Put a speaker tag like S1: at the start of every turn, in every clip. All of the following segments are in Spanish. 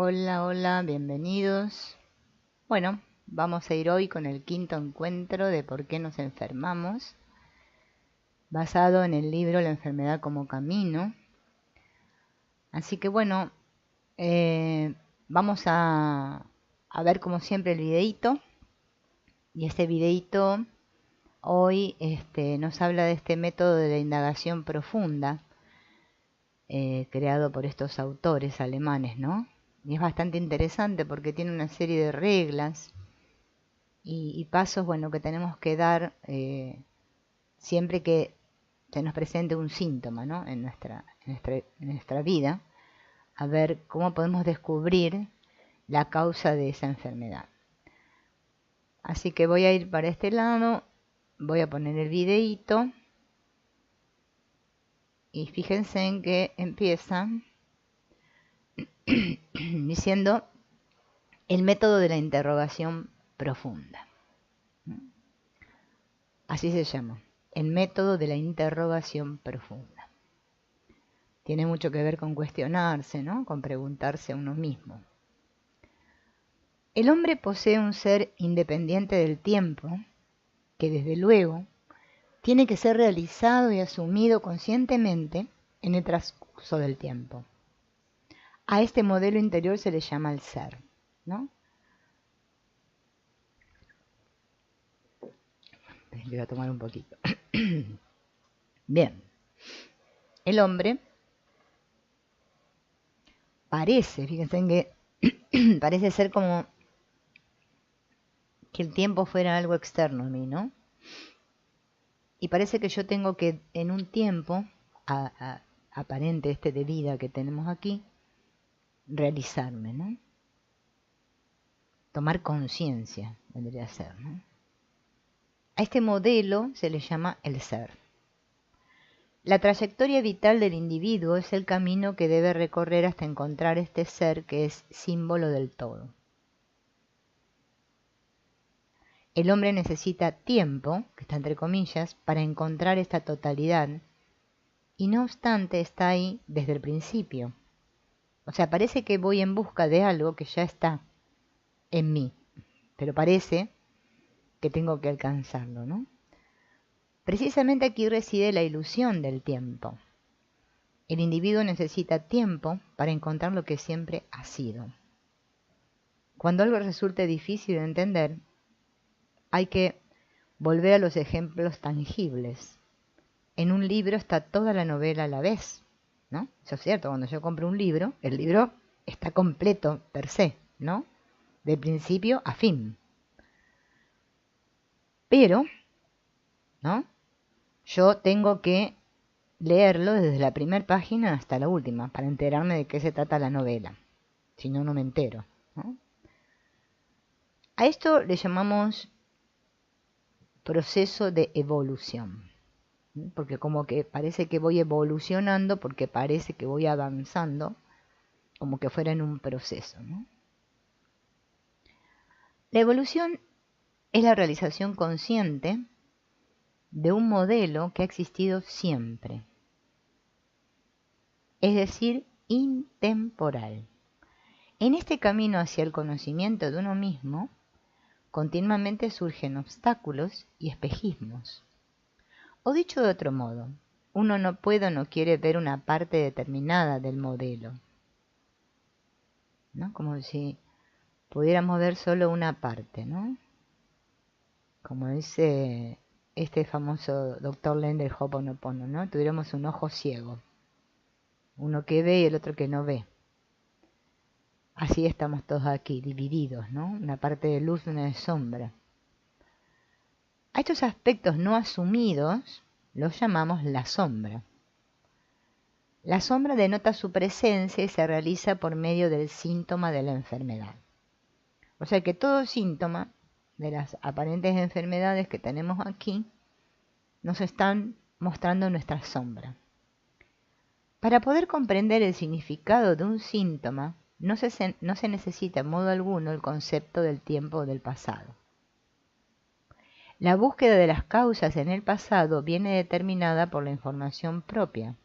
S1: Hola, hola, bienvenidos. Bueno, vamos a ir hoy con el quinto encuentro de por qué nos enfermamos, basado en el libro La enfermedad como camino. Así que bueno, vamos a ver como siempre el videíto. Y este videíto hoy nos habla de este método de la indagación profunda, creado por estos autores alemanes, ¿no? Y es bastante interesante porque tiene una serie de reglas y pasos, bueno, que tenemos que dar siempre que se nos presente un síntoma, ¿no? en nuestra vida, a ver cómo podemos descubrir la causa de esa enfermedad. Así que voy a ir para este lado, voy a poner el videíto y fíjense en que empieza diciendo el método de la interrogación profunda. Así se llama, el método de la interrogación profunda. Tiene mucho que ver con cuestionarse, ¿no? Con preguntarse a uno mismo. El hombre posee un ser independiente del tiempo, que desde luego tiene que ser realizado y asumido conscientemente en el transcurso del tiempo. A este modelo interior se le llama el ser, ¿no? Voy a tomar un poquito. Bien, el hombre parece, fíjense en que parece ser como que el tiempo fuera algo externo a mí, ¿no? Y parece que yo tengo que en un tiempo aparente de vida que tenemos aquí, realizarme, ¿no? Tomar conciencia, vendría a ser, ¿no? A este modelo se le llama el ser. La trayectoria vital del individuo es el camino que debe recorrer hasta encontrar este ser que es símbolo del todo. El hombre necesita tiempo, que está entre comillas, para encontrar esta totalidad, y no obstante está ahí desde el principio. O sea, parece que voy en busca de algo que ya está en mí, pero parece que tengo que alcanzarlo, ¿no? Precisamente aquí reside la ilusión del tiempo. El individuo necesita tiempo para encontrar lo que siempre ha sido. Cuando algo resulte difícil de entender, hay que volver a los ejemplos tangibles. En un libro está toda la novela a la vez, ¿no? Eso es cierto, cuando yo compro un libro, el libro está completo per se, ¿no? De principio a fin. Pero, ¿no? Yo tengo que leerlo desde la primera página hasta la última para enterarme de qué se trata la novela. Si no, no me entero, ¿no? A esto le llamamos proceso de evolución, ¿sí? Porque como que parece que voy evolucionando, porque parece que voy avanzando, como que fuera en un proceso, ¿no? La evolución es la realización consciente de un modelo que ha existido siempre, es decir, intemporal. En este camino hacia el conocimiento de uno mismo, continuamente surgen obstáculos y espejismos. O dicho de otro modo, uno no puede o no quiere ver una parte determinada del modelo, ¿no? Como si pudiéramos ver solo una parte, ¿no? Como dice este famoso doctor Len del Ho'oponopono, ¿no? Tuviéramos un ojo ciego, uno que ve y el otro que no ve. Así estamos todos aquí, divididos, ¿no? Una parte de luz y una de sombra. A estos aspectos no asumidos los llamamos la sombra. La sombra denota su presencia y se realiza por medio del síntoma de la enfermedad. O sea que todo síntoma de las aparentes enfermedades que tenemos aquí nos están mostrando nuestra sombra. Para poder comprender el significado de un síntoma, no se necesita en modo alguno el concepto del tiempo o del pasado. La búsqueda de las causas en el pasado viene determinada por la información propia.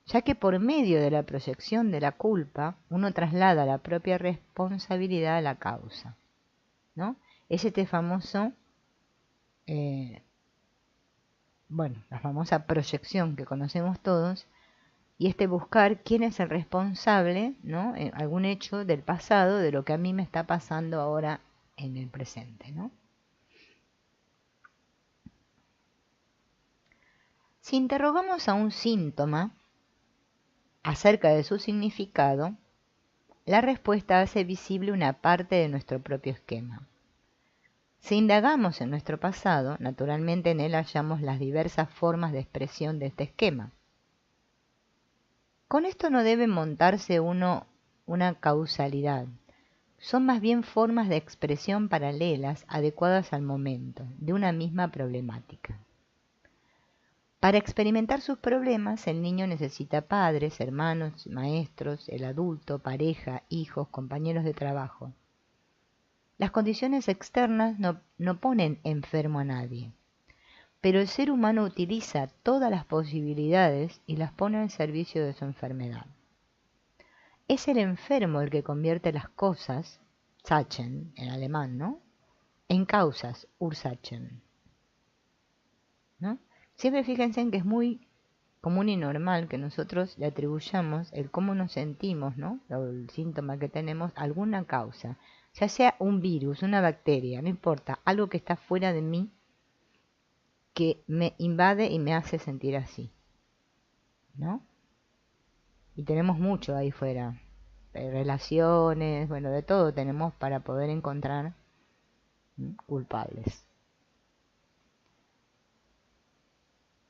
S1: ya que por medio de la proyección de la culpa uno traslada la propia responsabilidad a la causa, ¿no? Es este famoso, la famosa proyección que conocemos todos, y este buscar quién es el responsable, ¿no? En algún hecho del pasado de lo que a mí me está pasando ahora en el presente, ¿no? Si interrogamos a un síntoma acerca de su significado, la respuesta hace visible una parte de nuestro propio esquema. Si indagamos en nuestro pasado, naturalmente en él hallamos las diversas formas de expresión de este esquema. Con esto no debe montarse uno una causalidad, son más bien formas de expresión paralelas adecuadas al momento de una misma problemática. Para experimentar sus problemas, el niño necesita padres, hermanos, maestros, el adulto, pareja, hijos, compañeros de trabajo. Las condiciones externas no ponen enfermo a nadie, pero el ser humano utiliza todas las posibilidades y las pone al servicio de su enfermedad. Es el enfermo el que convierte las cosas, Sachen en alemán, ¿no?, en causas, Ursachen, ¿no? Siempre fíjense en que es muy común y normal que nosotros le atribuyamos el cómo nos sentimos, ¿no?, el síntoma que tenemos, a alguna causa, ya sea un virus, una bacteria, no importa, algo que está fuera de mí, que me invade y me hace sentir así, ¿no? Y tenemos mucho ahí fuera, relaciones, bueno, de todo tenemos para poder encontrar culpables.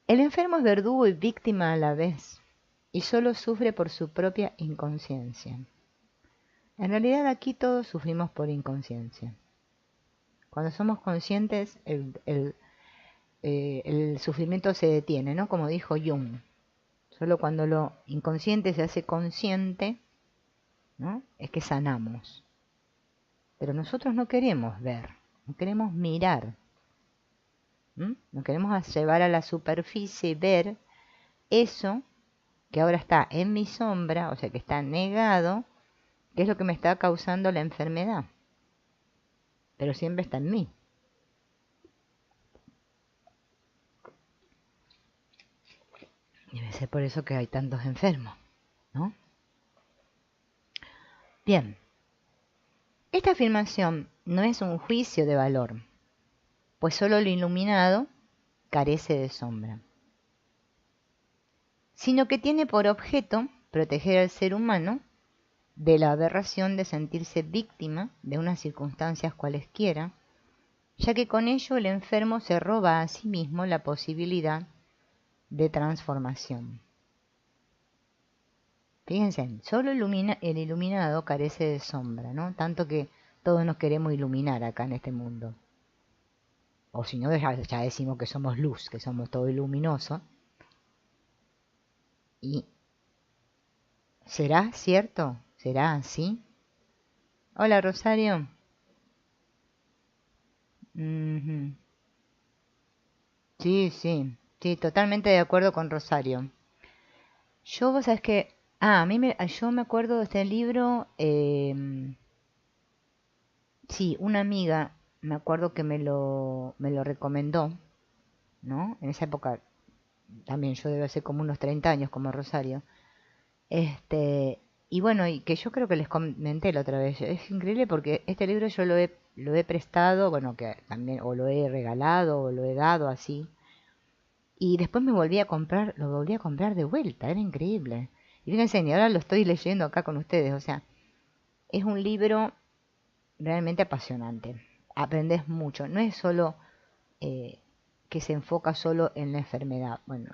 S1: El enfermo es verdugo y víctima a la vez, y solo sufre por su propia inconsciencia. En realidad aquí todos sufrimos por inconsciencia. Cuando somos conscientes, el sufrimiento se detiene, ¿no? Como dijo Jung. Solo cuando lo inconsciente se hace consciente, ¿no?, es que sanamos. Pero nosotros no queremos ver, no queremos mirar. No queremos llevar a la superficie y ver eso que ahora está en mi sombra, o sea que está negado, que es lo que me está causando la enfermedad. Pero siempre está en mí. Debe ser por eso que hay tantos enfermos, ¿no? Bien, esta afirmación no es un juicio de valor, pues solo lo iluminado carece de sombra, sino que tiene por objeto proteger al ser humano de la aberración de sentirse víctima de unas circunstancias cualesquiera, ya que con ello el enfermo se roba a sí mismo la posibilidad de transformación. Fíjense, solo el iluminado carece de sombra, ¿no? Tanto que todos nos queremos iluminar acá en este mundo. O si no, ya decimos que somos luz, que somos todo luminoso. ¿Y será cierto? ¿Será así? Hola, Rosario. Sí, sí, sí, totalmente de acuerdo con Rosario. Vos sabés que, yo me acuerdo de este libro, sí, una amiga, me acuerdo que me lo recomendó, ¿no? En esa época, también yo debe ser como unos 30 años, como Rosario. Y bueno, y que yo creo que les comenté la otra vez, es increíble porque este libro yo lo he prestado, bueno, que también, o lo he regalado, o lo he dado así, y después lo volví a comprar de vuelta, era increíble. Y fíjense, y ahora lo estoy leyendo acá con ustedes, o sea, es un libro realmente apasionante. Aprendes mucho, no es solo eh, que se enfoca solo en la enfermedad, bueno,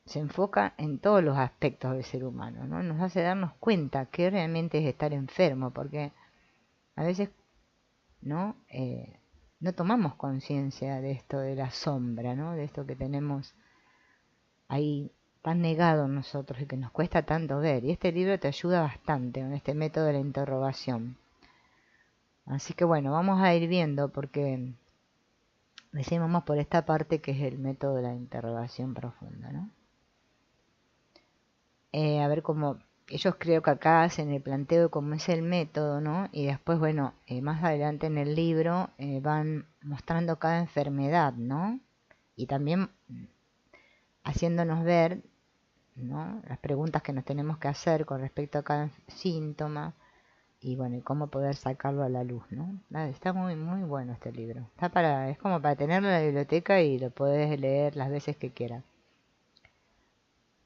S1: se enfoca en todos los aspectos del ser humano, ¿no? Nos hace darnos cuenta que realmente es estar enfermo, porque a veces no, no tomamos conciencia de esto de la sombra, ¿no? De esto que tenemos ahí tan negado en nosotros y que nos cuesta tanto ver. Y este libro te ayuda bastante en este método de la interrogación. Así que bueno, vamos a ir viendo porque decimos más por esta parte que es el método de la interrogación profunda, ¿no? a ver cómo ellos creo que acá hacen el planteo de cómo es el método, ¿no? Y después, bueno, más adelante en el libro van mostrando cada enfermedad, ¿no? Y también haciéndonos ver, ¿no? Las preguntas que nos tenemos que hacer con respecto a cada síntoma y bueno, y cómo poder sacarlo a la luz, ¿no? Nada, está muy, muy bueno este libro. Es como para tenerlo en la biblioteca y lo podés leer las veces que quieras.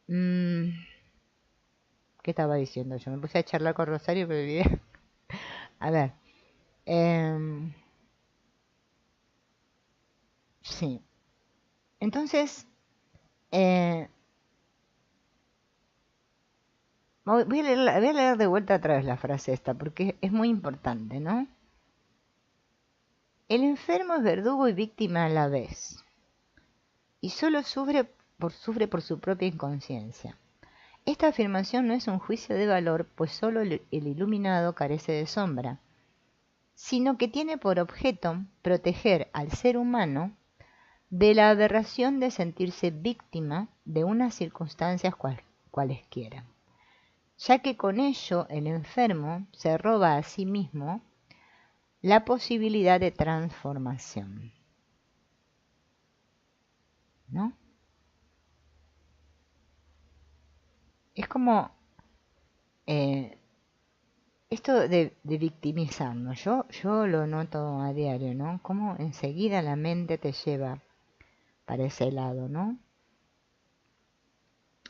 S1: ¿Qué estaba diciendo yo? Me puse a charlar con Rosario, pero olvidé. A ver. em, sí. Entonces, eh, voy a leer de vuelta otra vez la frase esta, porque es muy importante, ¿no? El enfermo es verdugo y víctima a la vez, y solo sufre por su propia inconsciencia. Esta afirmación no es un juicio de valor, pues solo el iluminado carece de sombra, sino que tiene por objeto proteger al ser humano de la aberración de sentirse víctima de unas circunstancias cualesquiera, ya que con ello el enfermo se roba a sí mismo la posibilidad de transformación, ¿no? Es como eh, esto de victimizarnos, yo lo noto a diario, ¿no? Como enseguida la mente te lleva para ese lado, ¿no?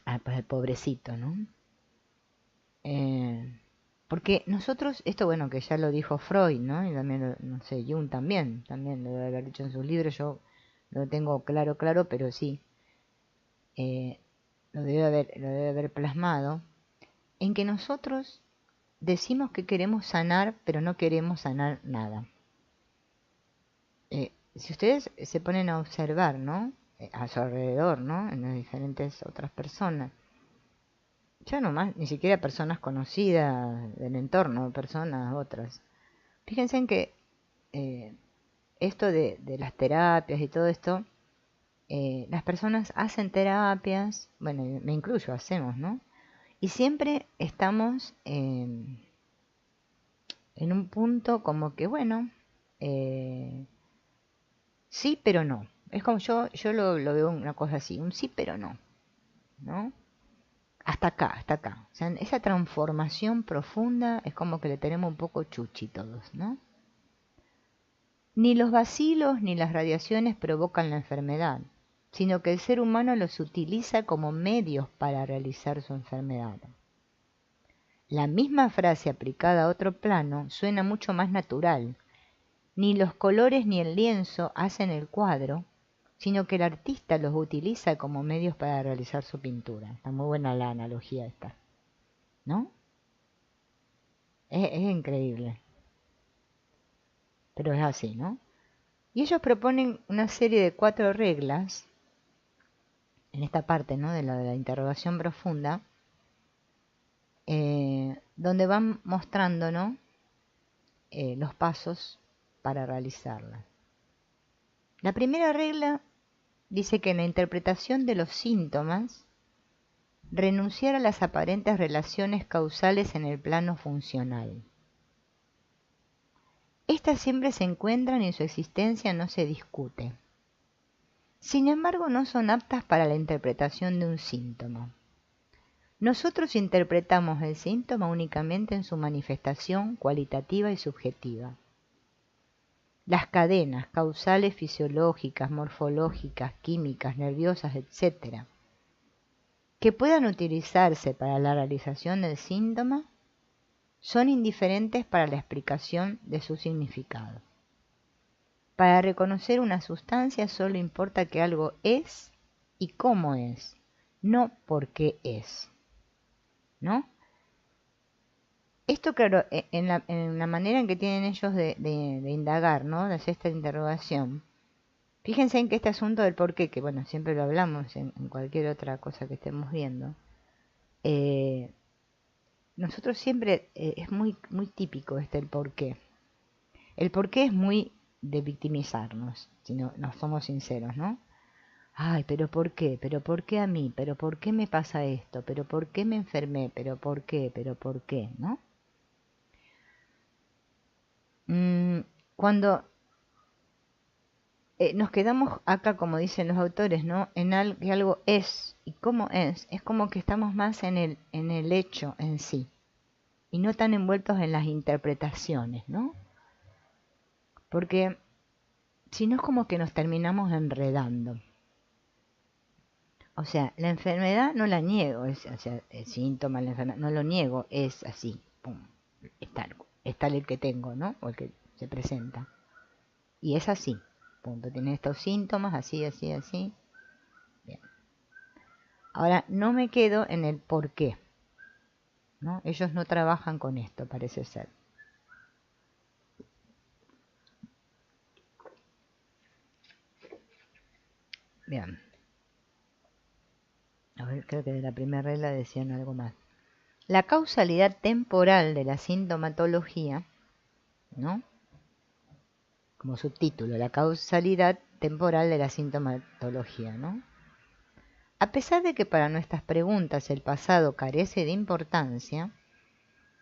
S1: Ah, pues el pobrecito, ¿no? Eh, Porque nosotros, esto bueno, que ya lo dijo Freud, ¿no? Y también, no sé, Jung también lo debe haber dicho en sus libros, yo lo tengo claro, pero sí, eh, lo debe haber plasmado, en que nosotros decimos que queremos sanar, pero no queremos sanar nada. Si ustedes se ponen a observar, ¿no? A su alrededor, ¿no? En las diferentes otras personas, ya no más, ni siquiera personas conocidas del entorno, personas otras. Fíjense en que eh, esto de las terapias y todo esto, las personas hacen terapias, bueno, me incluyo, hacemos, ¿no? Y siempre estamos en un punto como que, bueno, eh, sí, pero no. Es como yo lo veo una cosa así, un sí, pero no, ¿no? Hasta acá. O sea, esa transformación profunda es como que le tenemos un poco chuchi todos, ¿no? Ni los vacilos ni las radiaciones provocan la enfermedad, sino que el ser humano los utiliza como medios para realizar su enfermedad. La misma frase aplicada a otro plano suena mucho más natural. Ni los colores ni el lienzo hacen el cuadro, sino que el artista los utiliza como medios para realizar su pintura. Está muy buena la analogía esta, ¿no? Es increíble, pero es así, ¿no? Y ellos proponen una serie de 4 reglas en esta parte, ¿no? De la interrogación profunda, donde van mostrando, ¿no? Los pasos para realizarla. La primera regla dice que en la interpretación de los síntomas, renunciar a las aparentes relaciones causales en el plano funcional. Estas siempre se encuentran y su existencia no se discute. Sin embargo, no son aptas para la interpretación de un síntoma. Nosotros interpretamos el síntoma únicamente en su manifestación cualitativa y subjetiva. Las cadenas causales fisiológicas, morfológicas, químicas, nerviosas, etc., que puedan utilizarse para la realización del síntoma, son indiferentes para la explicación de su significado. Para reconocer una sustancia solo importa que algo es y cómo es, no por qué es, ¿no? Esto, claro, en la manera en que tienen ellos de indagar, ¿no? De hacer esta interrogación. Fíjense en que este asunto del por qué, que bueno, siempre lo hablamos en cualquier otra cosa que estemos viendo, eh, nosotros siempre es muy, muy típico el por qué. El por qué es muy de victimizarnos, si no somos sinceros, ¿no? Ay, pero ¿por qué? ¿Pero por qué a mí? ¿Pero por qué me pasa esto? ¿Pero por qué me enfermé? ¿Pero por qué? ¿Pero por qué? ¿No? Mm, cuando nos quedamos acá, como dicen los autores, ¿no? En que algo es y cómo es como que estamos más en el hecho en sí y no tan envueltos en las interpretaciones, ¿no? Porque si no es como que nos terminamos enredando. O sea, la enfermedad no la niego, o sea, el síntoma, la enfermedad, no lo niego, es así, pum, es tal el que tengo, ¿no? O el que se presenta. Y es así, punto, tiene estos síntomas, así, así, así. Bien. Ahora, no me quedo en el por qué, ¿no? Ellos no trabajan con esto, parece ser. Bien. A ver, creo que de la primera regla decían algo más. La causalidad temporal de la sintomatología, ¿no? Como subtítulo, la causalidad temporal de la sintomatología, ¿no? A pesar de que para nuestras preguntas el pasado carece de importancia,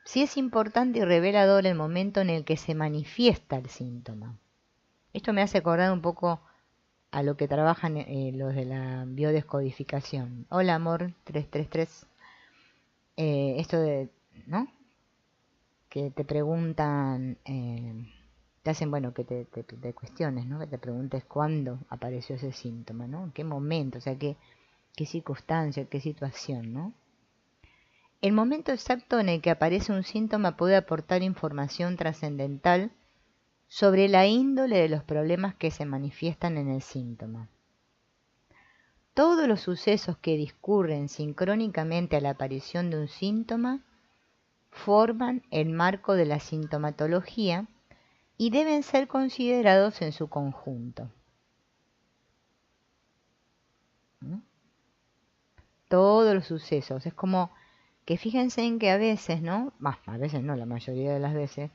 S1: sí es importante y revelador el momento en el que se manifiesta el síntoma. Esto me hace acordar un poco a lo que trabajan los de la biodescodificación. Hola, amor, 333. Esto de, ¿no? Que te preguntan, te hacen, bueno, que te cuestiones, ¿no? Que te preguntes cuándo apareció ese síntoma, ¿no? ¿En qué momento? O sea, qué circunstancia, qué situación, ¿no? El momento exacto en el que aparece un síntoma puede aportar información trascendental sobre la índole de los problemas que se manifiestan en el síntoma. Todos los sucesos que discurren sincrónicamente a la aparición de un síntoma forman el marco de la sintomatología y deben ser considerados en su conjunto. ¿Mm? Todos los sucesos. Es como que fíjense en que a veces, ¿no? A veces no, la mayoría de las veces,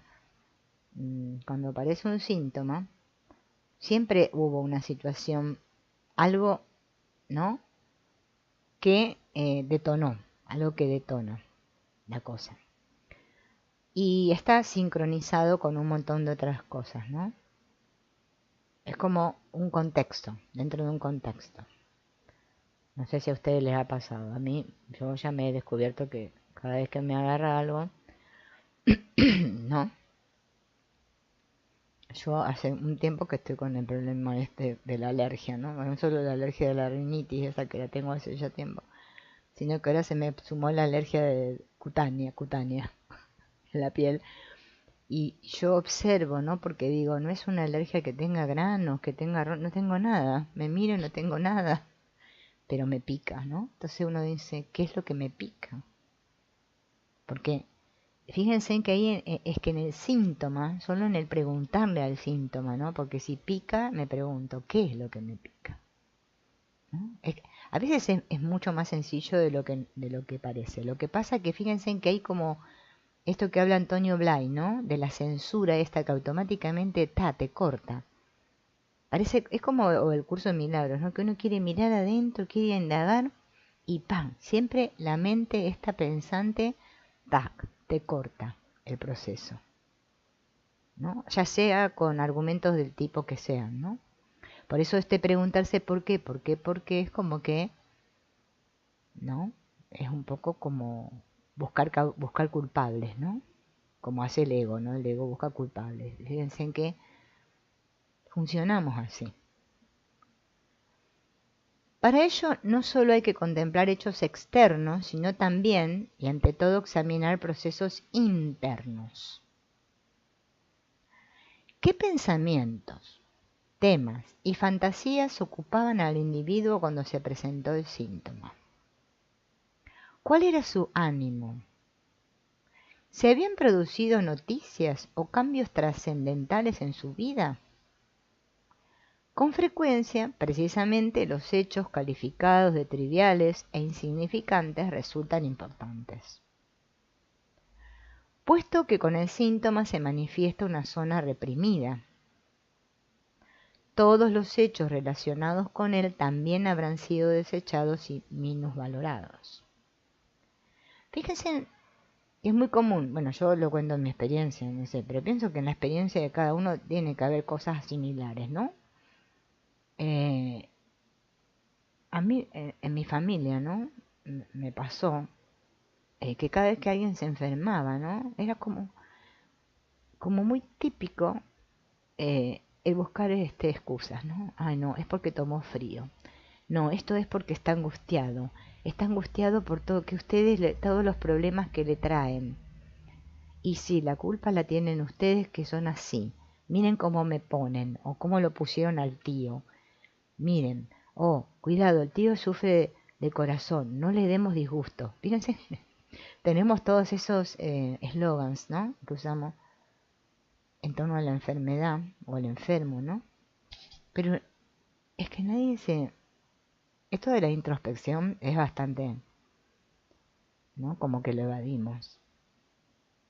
S1: cuando aparece un síntoma, siempre hubo una situación, algo, ¿no? Que detonó, algo que detona la cosa. Y está sincronizado con un montón de otras cosas, ¿no? Es como un contexto, dentro de un contexto. No sé si a ustedes les ha pasado. A mí, yo ya me he descubierto que cada vez que me agarra algo, ¿no? Yo hace un tiempo que estoy con el problema este de la alergia, ¿no? No solo la alergia de la rinitis, esa que la tengo hace ya tiempo, sino que ahora se me sumó la alergia de cutánea en la piel. Y yo observo, ¿no? Porque digo, no es una alergia que tenga granos, que tenga... No tengo nada. Me miro y no tengo nada. Pero me pica, ¿no? Entonces uno dice, ¿qué es lo que me pica? Porque fíjense en que ahí es que en el síntoma, solo en el preguntarle al síntoma, ¿no? Porque si pica, me pregunto, ¿qué es lo que me pica? ¿No? A veces es mucho más sencillo de lo que parece. Lo que pasa es que fíjense en que hay como esto que habla Antonio Blay, ¿no? De la censura esta que automáticamente te corta. Parece, es como o el curso de milagros, ¿no? Que uno quiere mirar adentro, quiere indagar y ¡pam! Siempre la mente esta pensante, ¡tac! Te corta el proceso, ¿no? Ya sea con argumentos del tipo que sean, ¿no? Por eso preguntarse por qué es como que, ¿no? Es un poco como buscar culpables, ¿no? Como hace el ego, ¿no? El ego busca culpables. Fíjense en que funcionamos así. Para ello no solo hay que contemplar hechos externos, sino también, y ante todo, examinar procesos internos. ¿Qué pensamientos, temas y fantasías ocupaban al individuo cuando se presentó el síntoma? ¿Cuál era su ánimo? ¿Se habían producido noticias o cambios trascendentales en su vida? Con frecuencia, precisamente los hechos calificados de triviales e insignificantes resultan importantes, puesto que con el síntoma se manifiesta una zona reprimida. todos los hechos relacionados con él también habrán sido desechados y minusvalorados. Fíjense que es muy común, bueno, yo lo cuento en mi experiencia, no sé, pero pienso que en la experiencia de cada uno tiene que haber cosas similares, ¿no? A mí, en mi familia, ¿no? Me pasó que cada vez que alguien se enfermaba, ¿no? Era como muy típico el buscar excusas, ¿no? Ay, no, es porque tomó frío. No, esto es porque está angustiado. Está angustiado por todo, que ustedes, todos los problemas que le traen. Y sí, la culpa la tienen ustedes que son así. Miren cómo me ponen, o cómo lo pusieron al tío. Miren, oh, cuidado, el tío sufre de corazón, no le demos disgusto. Fíjense, tenemos todos esos eslogans, ¿no? Que usamos en torno a la enfermedad o al enfermo, ¿no? Pero es que nadie se... Esto de la introspección es bastante, ¿no? Como que lo evadimos.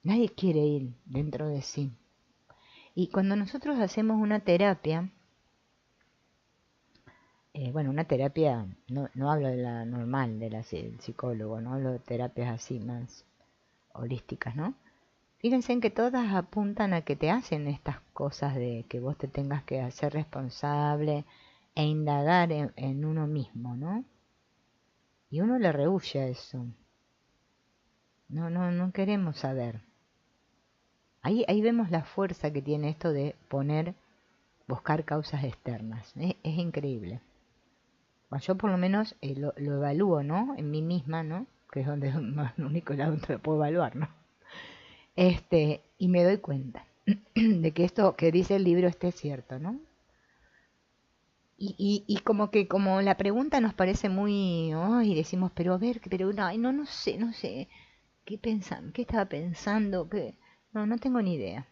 S1: Nadie quiere ir dentro de sí. Y cuando nosotros hacemos una terapia, bueno, una terapia, no hablo de la normal, de la psicólogo, no hablo de terapias así más holísticas, ¿no? Fíjense en que todas apuntan a que te hacen estas cosas de que vos te tengas que hacer responsable e indagar en uno mismo, ¿no? Y uno le rehúye a eso. No queremos saber. Ahí vemos la fuerza que tiene esto de buscar causas externas. Es increíble. Bueno, yo por lo menos lo evalúo, ¿no? En mí misma, ¿no? Que es donde el único lado donde lo puedo evaluar, ¿no? Y me doy cuenta de que esto que dice el libro es cierto, ¿no? Y como la pregunta nos parece muy, oh, y decimos, pero a ver, pero no sé, ¿qué estaba pensando? No tengo ni idea,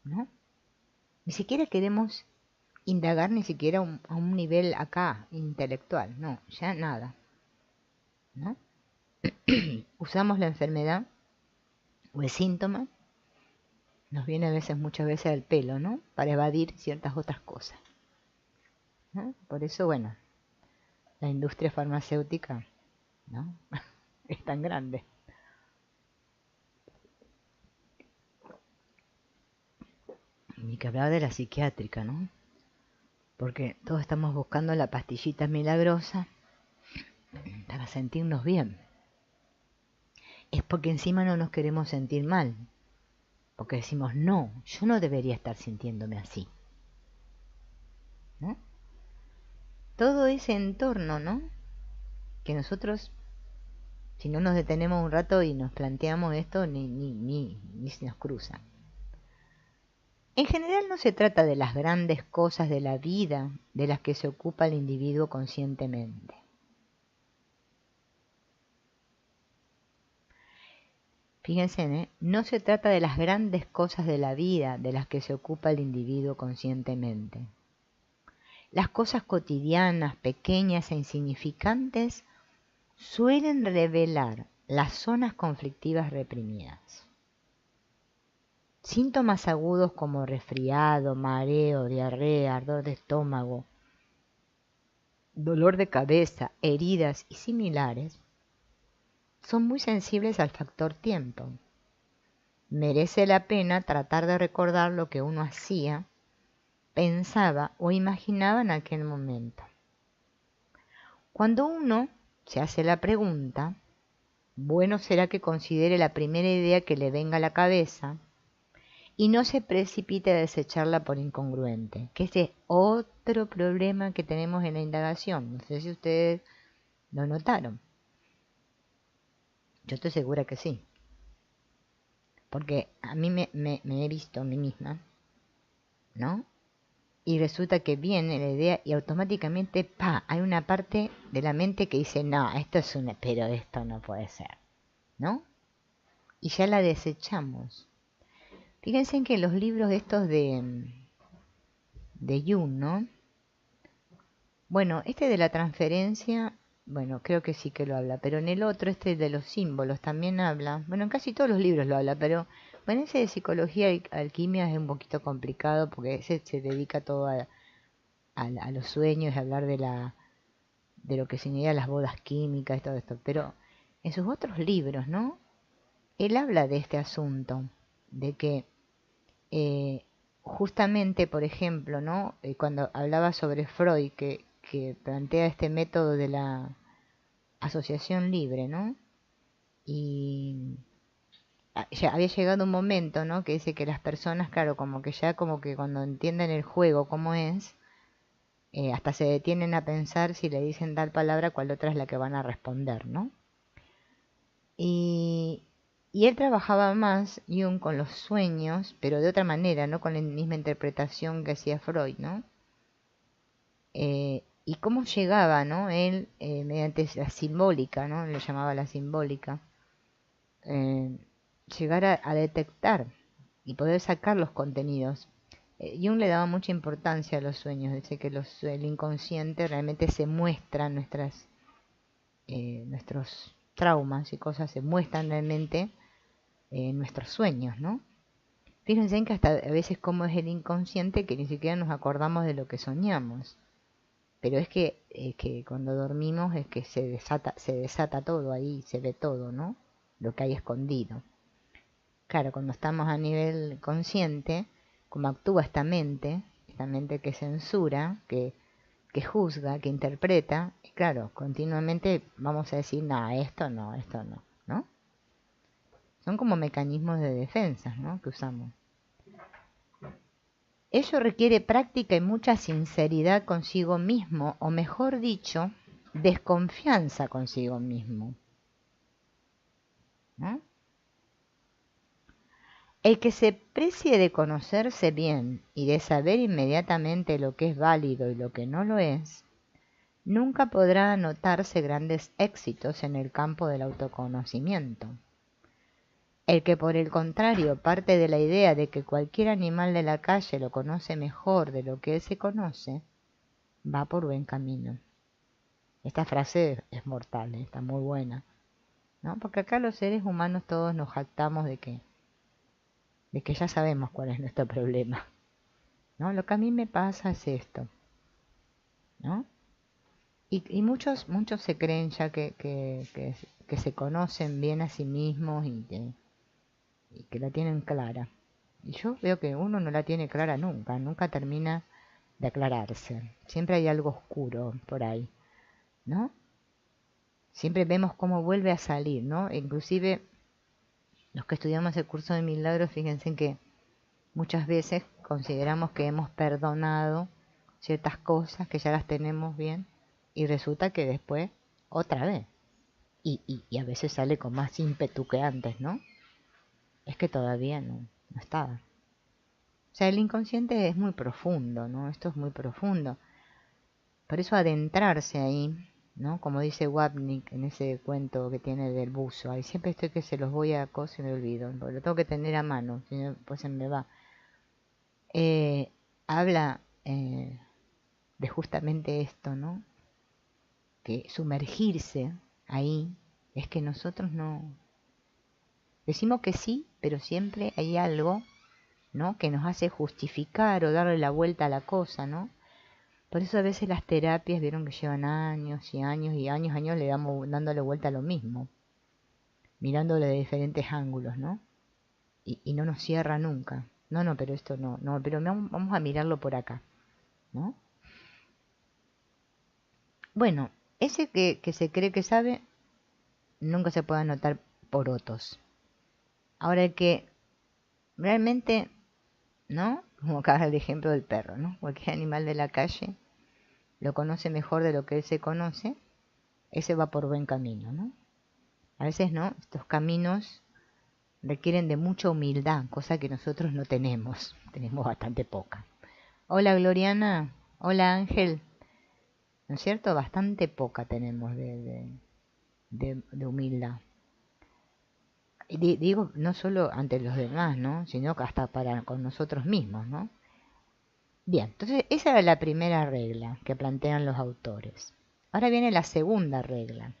S1: ¿no? Ni siquiera queremos indagar ni siquiera a un nivel acá, intelectual, no, ya nada, ¿no? Usamos la enfermedad o el síntoma, nos viene muchas veces al pelo, ¿no? Para evadir ciertas otras cosas, ¿no? Por eso, bueno, la industria farmacéutica, ¿no? Es tan grande. Ni que hablar de la psiquiátrica, ¿no? Porque todos estamos buscando la pastillita milagrosa para sentirnos bien. Es porque encima no nos queremos sentir mal. Porque decimos, no, yo no debería estar sintiéndome así, ¿no? Todo ese entorno, ¿no? Que nosotros, si no nos detenemos un rato y nos planteamos esto, ni se nos cruza. En general no se trata de las grandes cosas de la vida de las que se ocupa el individuo conscientemente. Fíjense, no se trata de las grandes cosas de la vida de las que se ocupa el individuo conscientemente. Las cosas cotidianas, pequeñas e insignificantes suelen revelar las zonas conflictivas reprimidas. Síntomas agudos como resfriado, mareo, diarrea, ardor de estómago, dolor de cabeza, heridas y similares son muy sensibles al factor tiempo. Merece la pena tratar de recordar lo que uno hacía, pensaba o imaginaba en aquel momento. Cuando uno se hace la pregunta, bueno será que considere la primera idea que le venga a la cabeza y no se precipite a desecharla por incongruente, que ese es otro problema que tenemos en la indagación. No sé si ustedes lo notaron. Yo estoy segura que sí. Porque a mí me he visto a mí misma, ¿no? Y resulta que viene la idea y automáticamente, hay una parte de la mente que dice, no, pero esto no puede ser, ¿no? Y ya la desechamos. Fíjense en que los libros estos de Jung, ¿no? Bueno, este de la transferencia, bueno, creo que sí que lo habla, pero en el otro, este de los símbolos, también habla. Bueno, en casi todos los libros lo habla, pero bueno, ese de psicología y alquimia es un poquito complicado porque ese se dedica todo a los sueños, hablar de lo que significan las bodas químicas y todo esto. Pero en sus otros libros, ¿no? Él habla de este asunto, de que justamente, por ejemplo, ¿no? Cuando hablaba sobre Freud, que plantea este método de la asociación libre, ¿no? Y ya había llegado un momento, ¿no? Que dice que las personas, claro, como que ya como que cuando entienden el juego cómo es, hasta se detienen a pensar si le dicen tal palabra, cuál otra es la que van a responder, ¿no? Y, y él trabajaba más, Jung, con los sueños, pero de otra manera, no con la misma interpretación que hacía Freud, ¿no? Y cómo llegaba, ¿no? Él, mediante la simbólica, ¿no? Lo llamaba la simbólica, eh, llegar a detectar y poder sacar los contenidos. Jung le daba mucha importancia a los sueños, dice que el inconsciente realmente se muestra, nuestros traumas y cosas se muestran realmente en nuestros sueños, ¿no? Fíjense en que hasta a veces como es el inconsciente que ni siquiera nos acordamos de lo que soñamos. Pero es que cuando dormimos es que se desata todo ahí, se ve todo, ¿no? Lo que hay escondido. Claro, cuando estamos a nivel consciente, como actúa esta mente que censura, que juzga, que interpreta, y claro, continuamente vamos a decir, no, esto no, ¿no? Son como mecanismos de defensa, ¿no? Que usamos. Ello requiere práctica y mucha sinceridad consigo mismo, o mejor dicho, desconfianza consigo mismo, ¿no? El que se precie de conocerse bien y de saber inmediatamente lo que es válido y lo que no lo es, nunca podrá anotarse grandes éxitos en el campo del autoconocimiento. El que por el contrario parte de la idea de que cualquier animal de la calle lo conoce mejor de lo que él se conoce, va por buen camino. Esta frase es mortal, está muy buena, ¿no? Porque acá los seres humanos todos nos jactamos de que ya sabemos cuál es nuestro problema, ¿no? Lo que a mí me pasa es esto, ¿no? Y muchos se creen ya que se conocen bien a sí mismos y que la tienen clara. Y yo veo que uno no la tiene clara nunca, nunca termina de aclararse. Siempre hay algo oscuro por ahí, ¿no? Siempre vemos cómo vuelve a salir, ¿no? Inclusive los que estudiamos el curso de milagros, fíjense que muchas veces consideramos que hemos perdonado ciertas cosas, que ya las tenemos bien, y resulta que después otra vez. Y a veces sale con más ímpetu que antes, ¿no? Es que todavía no estaba. O sea, el inconsciente es muy profundo, ¿no? Esto es muy profundo. Por eso adentrarse ahí, ¿no? Como dice Wapnick en ese cuento que tiene del buzo. Ahí siempre estoy que se los voy a coser y me olvido, porque lo tengo que tener a mano, si no, pues se me va. Habla de justamente esto, ¿no? Que sumergirse ahí es que nosotros no... Decimos que sí, pero siempre hay algo, ¿no? Que nos hace justificar o darle la vuelta a la cosa, ¿no? Por eso a veces las terapias vieron que llevan años y años y años le damos dándole vuelta a lo mismo, mirándolo de diferentes ángulos, ¿no? Y no nos cierra nunca. No, pero esto no, pero vamos a mirarlo por acá, ¿no? Bueno, ese que se cree que sabe, nunca se puede anotar por otros. Ahora el que realmente, ¿no? Como acá el ejemplo del perro, ¿no? Cualquier animal de la calle lo conoce mejor de lo que él se conoce, ese va por buen camino, ¿no? A veces no, estos caminos requieren de mucha humildad, cosa que nosotros no tenemos, tenemos bastante poca. Hola Gloriana, hola Ángel, ¿no es cierto? Bastante poca tenemos de humildad. Y digo, no solo ante los demás, ¿no? Sino que hasta para con nosotros mismos, ¿no? Bien, entonces esa era la primera regla que plantean los autores. Ahora viene la segunda regla,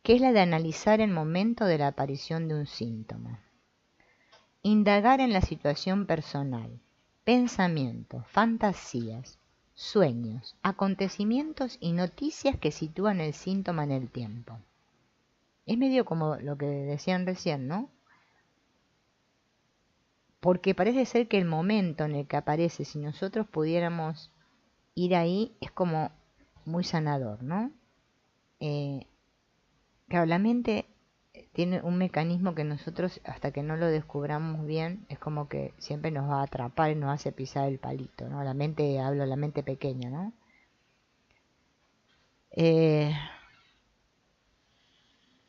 S1: que es la de analizar el momento de la aparición de un síntoma. Indagar en la situación personal, pensamientos, fantasías, sueños, acontecimientos y noticias que sitúan el síntoma en el tiempo. Es medio como lo que decían recién, ¿no? Porque parece ser que el momento en el que aparece, si nosotros pudiéramos ir ahí, es como muy sanador, ¿no? Claro, la mente tiene un mecanismo que nosotros, hasta que no lo descubramos bien, es como que siempre nos va a atrapar y nos hace pisar el palito, ¿no? La mente, hablo de la mente pequeña, ¿no? Eh,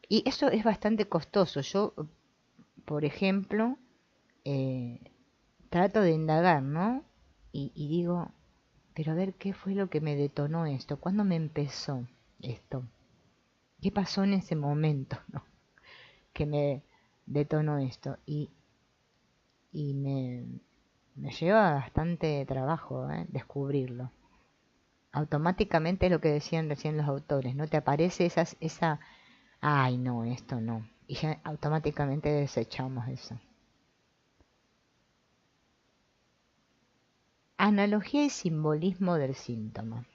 S1: y eso es bastante costoso. Yo, por ejemplo, eh, trato de indagar, ¿no? Y digo, pero a ver, ¿qué fue lo que me detonó esto? ¿Cuándo me empezó esto? ¿Qué pasó en ese momento, ¿no? Que me detonó esto? Y me lleva bastante trabajo, descubrirlo. Automáticamente es lo que decían recién los autores, ¿no? Te aparece ay, no, esto no. Y ya automáticamente desechamos eso. Analogía y simbolismo del síntoma.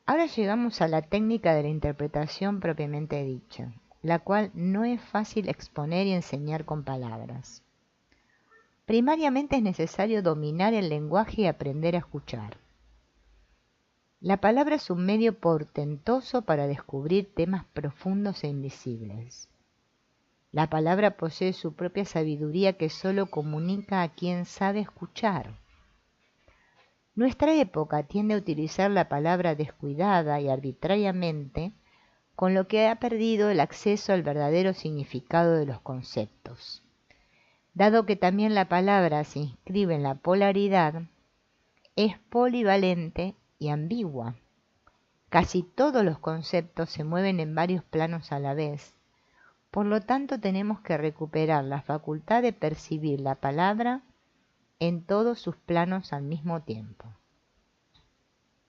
S1: Ahora llegamos a la técnica de la interpretación propiamente dicha, la cual no es fácil exponer y enseñar con palabras. Primariamente es necesario dominar el lenguaje y aprender a escuchar. La palabra es un medio portentoso para descubrir temas profundos e invisibles. La palabra posee su propia sabiduría que solo comunica a quien sabe escuchar. Nuestra época tiende a utilizar la palabra descuidada y arbitrariamente, con lo que ha perdido el acceso al verdadero significado de los conceptos. Dado que también la palabra se inscribe en la polaridad, es polivalente y ambigua. Casi todos los conceptos se mueven en varios planos a la vez. Por lo tanto, tenemos que recuperar la facultad de percibir la palabra en todos sus planos al mismo tiempo.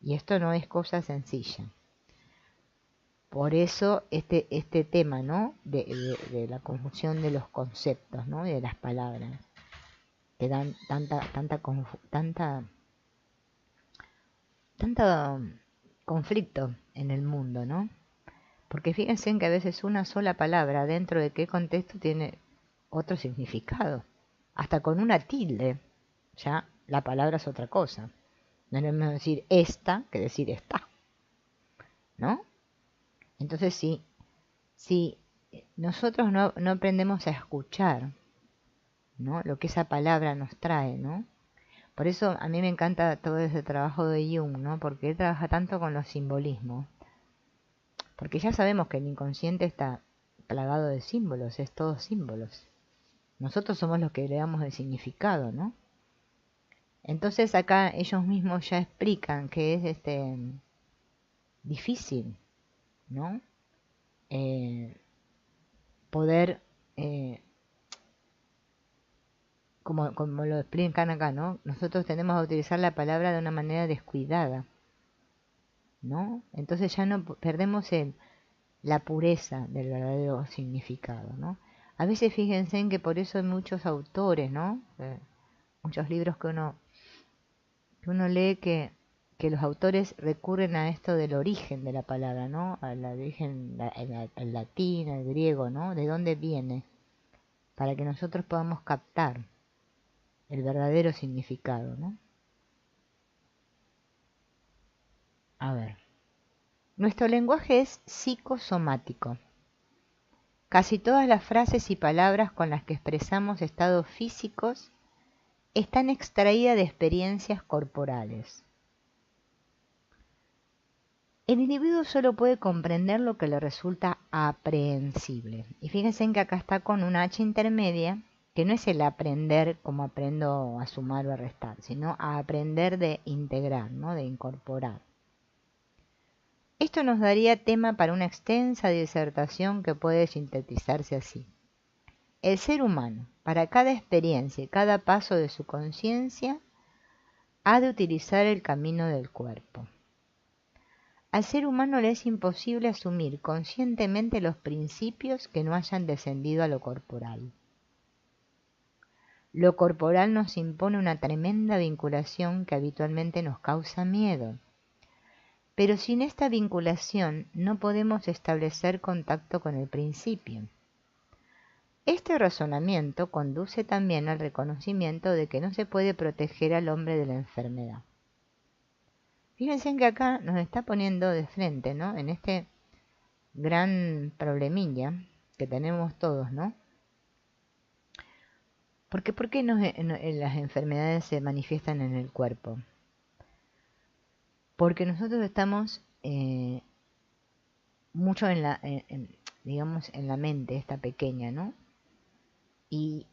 S1: Y esto no es cosa sencilla. Por eso este tema, ¿no? de la confusión de los conceptos, ¿no? Y de las palabras, que dan tanto conflicto en el mundo, ¿no? Porque fíjense en que a veces una sola palabra dentro de qué contexto tiene otro significado. Hasta con una tilde, ya la palabra es otra cosa. No es lo mismo decir esta que decir está, ¿no? Entonces si nosotros no aprendemos a escuchar, ¿no? Lo que esa palabra nos trae, ¿no? Por eso a mí me encanta todo ese trabajo de Jung, ¿no? Porque él trabaja tanto con los simbolismos. Porque ya sabemos que el inconsciente está plagado de símbolos, es todo símbolos. Nosotros somos los que le damos el significado, ¿no? Entonces acá ellos mismos ya explican que es difícil, ¿no? Poder, como lo explican acá, ¿no? Nosotros tenemos que utilizar la palabra de una manera descuidada, ¿no? Entonces ya no perdemos la pureza del verdadero significado, ¿no? A veces fíjense en que por eso hay muchos autores, ¿no? Muchos libros que uno lee que los autores recurren a esto del origen de la palabra, ¿no? Al origen, el latín, el griego, ¿no? ¿De dónde viene? Para que nosotros podamos captar el verdadero significado, ¿no? A ver. Nuestro lenguaje es psicosomático. Casi todas las frases y palabras con las que expresamos estados físicos están extraídas de experiencias corporales. El individuo solo puede comprender lo que le resulta aprehensible. Y fíjense en que acá está con una H intermedia, que no es el aprender como aprendo a sumar o a restar, sino a aprender de integrar, ¿no? De incorporar. Esto nos daría tema para una extensa disertación que puede sintetizarse así. El ser humano, para cada experiencia y cada paso de su conciencia, ha de utilizar el camino del cuerpo. Al ser humano le es imposible asumir conscientemente los principios que no hayan descendido a lo corporal. Lo corporal nos impone una tremenda vinculación que habitualmente nos causa miedo. Pero sin esta vinculación no podemos establecer contacto con el principio. Este razonamiento conduce también al reconocimiento de que no se puede proteger al hombre de la enfermedad. Fíjense que acá nos está poniendo de frente, ¿no? En este gran problemilla que tenemos todos, ¿no? Porque ¿por qué las enfermedades se manifiestan en el cuerpo? Porque nosotros estamos mucho digamos, en la mente esta pequeña, ¿no? Y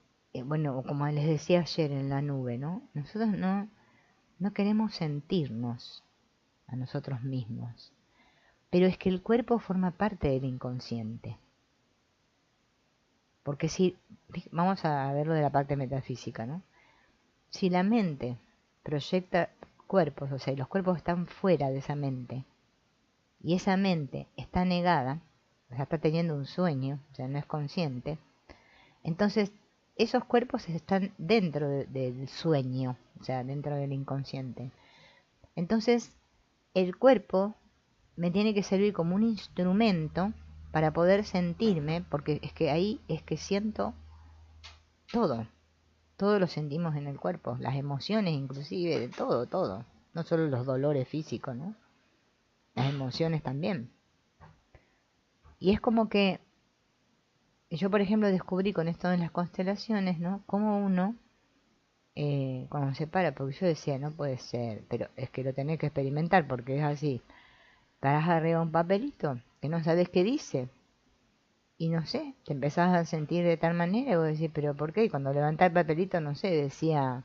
S1: bueno, como les decía ayer en la nube, ¿no? Nosotros no queremos sentirnos a nosotros mismos. Pero es que el cuerpo forma parte del inconsciente. Porque si, vamos a verlo de la parte metafísica, ¿no? Si la mente proyecta cuerpos, o sea, los cuerpos están fuera de esa mente, y esa mente está negada, o sea, está teniendo un sueño, o sea, no es consciente, entonces esos cuerpos están dentro del sueño, o sea, dentro del inconsciente. Entonces, el cuerpo me tiene que servir como un instrumento para poder sentirme, porque es que ahí es que siento todo. Todo lo sentimos en el cuerpo, las emociones inclusive, de todo, todo. No solo los dolores físicos, ¿no? Las emociones también. Y es como que yo, por ejemplo, descubrí con esto de las constelaciones, ¿no? Cómo uno, cuando se para, porque yo decía, no puede ser, pero es que lo tenés que experimentar porque es así. Parás arriba un papelito que no sabes qué dice. Y no sé, te empezás a sentir de tal manera y vos decís, pero ¿por qué? Y cuando levantás el papelito, no sé, decía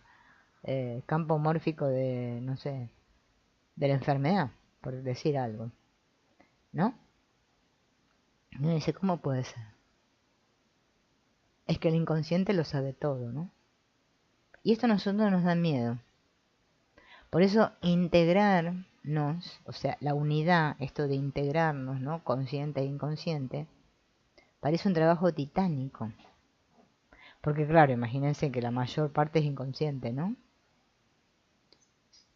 S1: campo mórfico de, no sé, de la enfermedad, por decir algo, ¿no? Y uno dice, ¿cómo puede ser? Es que el inconsciente lo sabe todo, ¿no? Y esto a nosotros nos da miedo. Por eso integrarnos, o sea, la unidad, esto de integrarnos, ¿no? Consciente e inconsciente, parece un trabajo titánico. Porque claro, imagínense que la mayor parte es inconsciente, ¿no?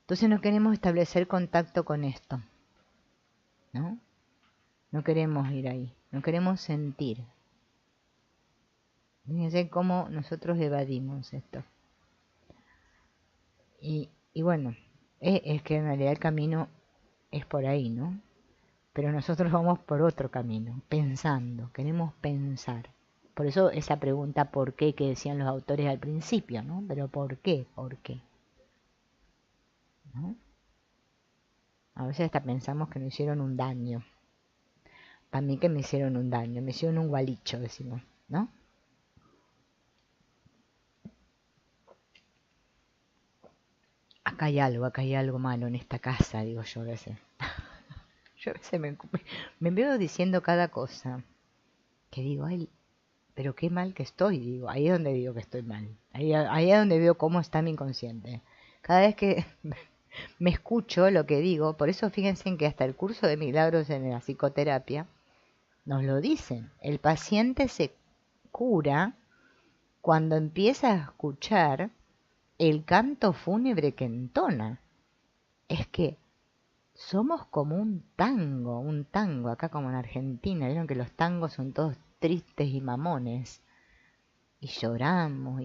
S1: Entonces no queremos establecer contacto con esto, ¿no? No queremos ir ahí, no queremos sentir. Fíjense cómo nosotros evadimos esto. Y bueno, es que en realidad el camino es por ahí, ¿no? Pero nosotros vamos por otro camino, pensando, queremos pensar. Por eso esa pregunta ¿por qué? Que decían los autores al principio, ¿no? Pero ¿por qué? ¿Por qué? ¿No? A veces hasta pensamos que nos hicieron un daño. Para mí que me hicieron un daño, me hicieron un gualicho, decimos, ¿no? Acá hay algo malo en esta casa, digo yo a veces. Yo a veces me veo diciendo cada cosa que digo, ay, pero qué mal que estoy, digo, ahí es donde digo que estoy mal. Ahí es donde veo cómo está mi inconsciente. Cada vez que me escucho lo que digo, por eso fíjense en que hasta el curso de milagros en la psicoterapia nos lo dicen. El paciente se cura cuando empieza a escuchar el canto fúnebre que entona. Es que somos como un tango, acá como en Argentina, vieron que los tangos son todos tristes y mamones. Y lloramos,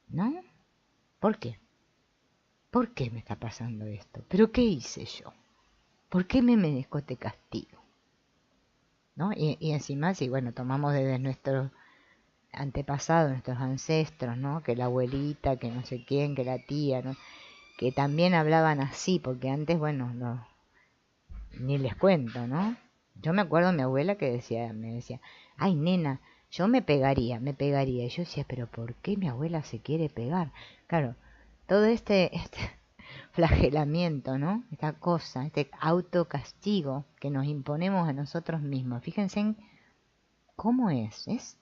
S1: ¿no? ¿Por qué? ¿Por qué me está pasando esto? ¿Pero qué hice yo? ¿Por qué me merezco este castigo? ¿No? Y encima, si bueno, tomamos desde nuestros antepasados, nuestros ancestros, ¿no? Que la abuelita, que no sé quién, que la tía, ¿no? Que también hablaban así, porque antes, bueno, no, ni les cuento, ¿no? Yo me acuerdo de mi abuela que me decía, ay nena, yo me pegaría, me pegaría. Y yo decía, pero ¿por qué mi abuela se quiere pegar? Claro, todo este flagelamiento, ¿no? Esta cosa, este autocastigo que nos imponemos a nosotros mismos. Fíjense en cómo es.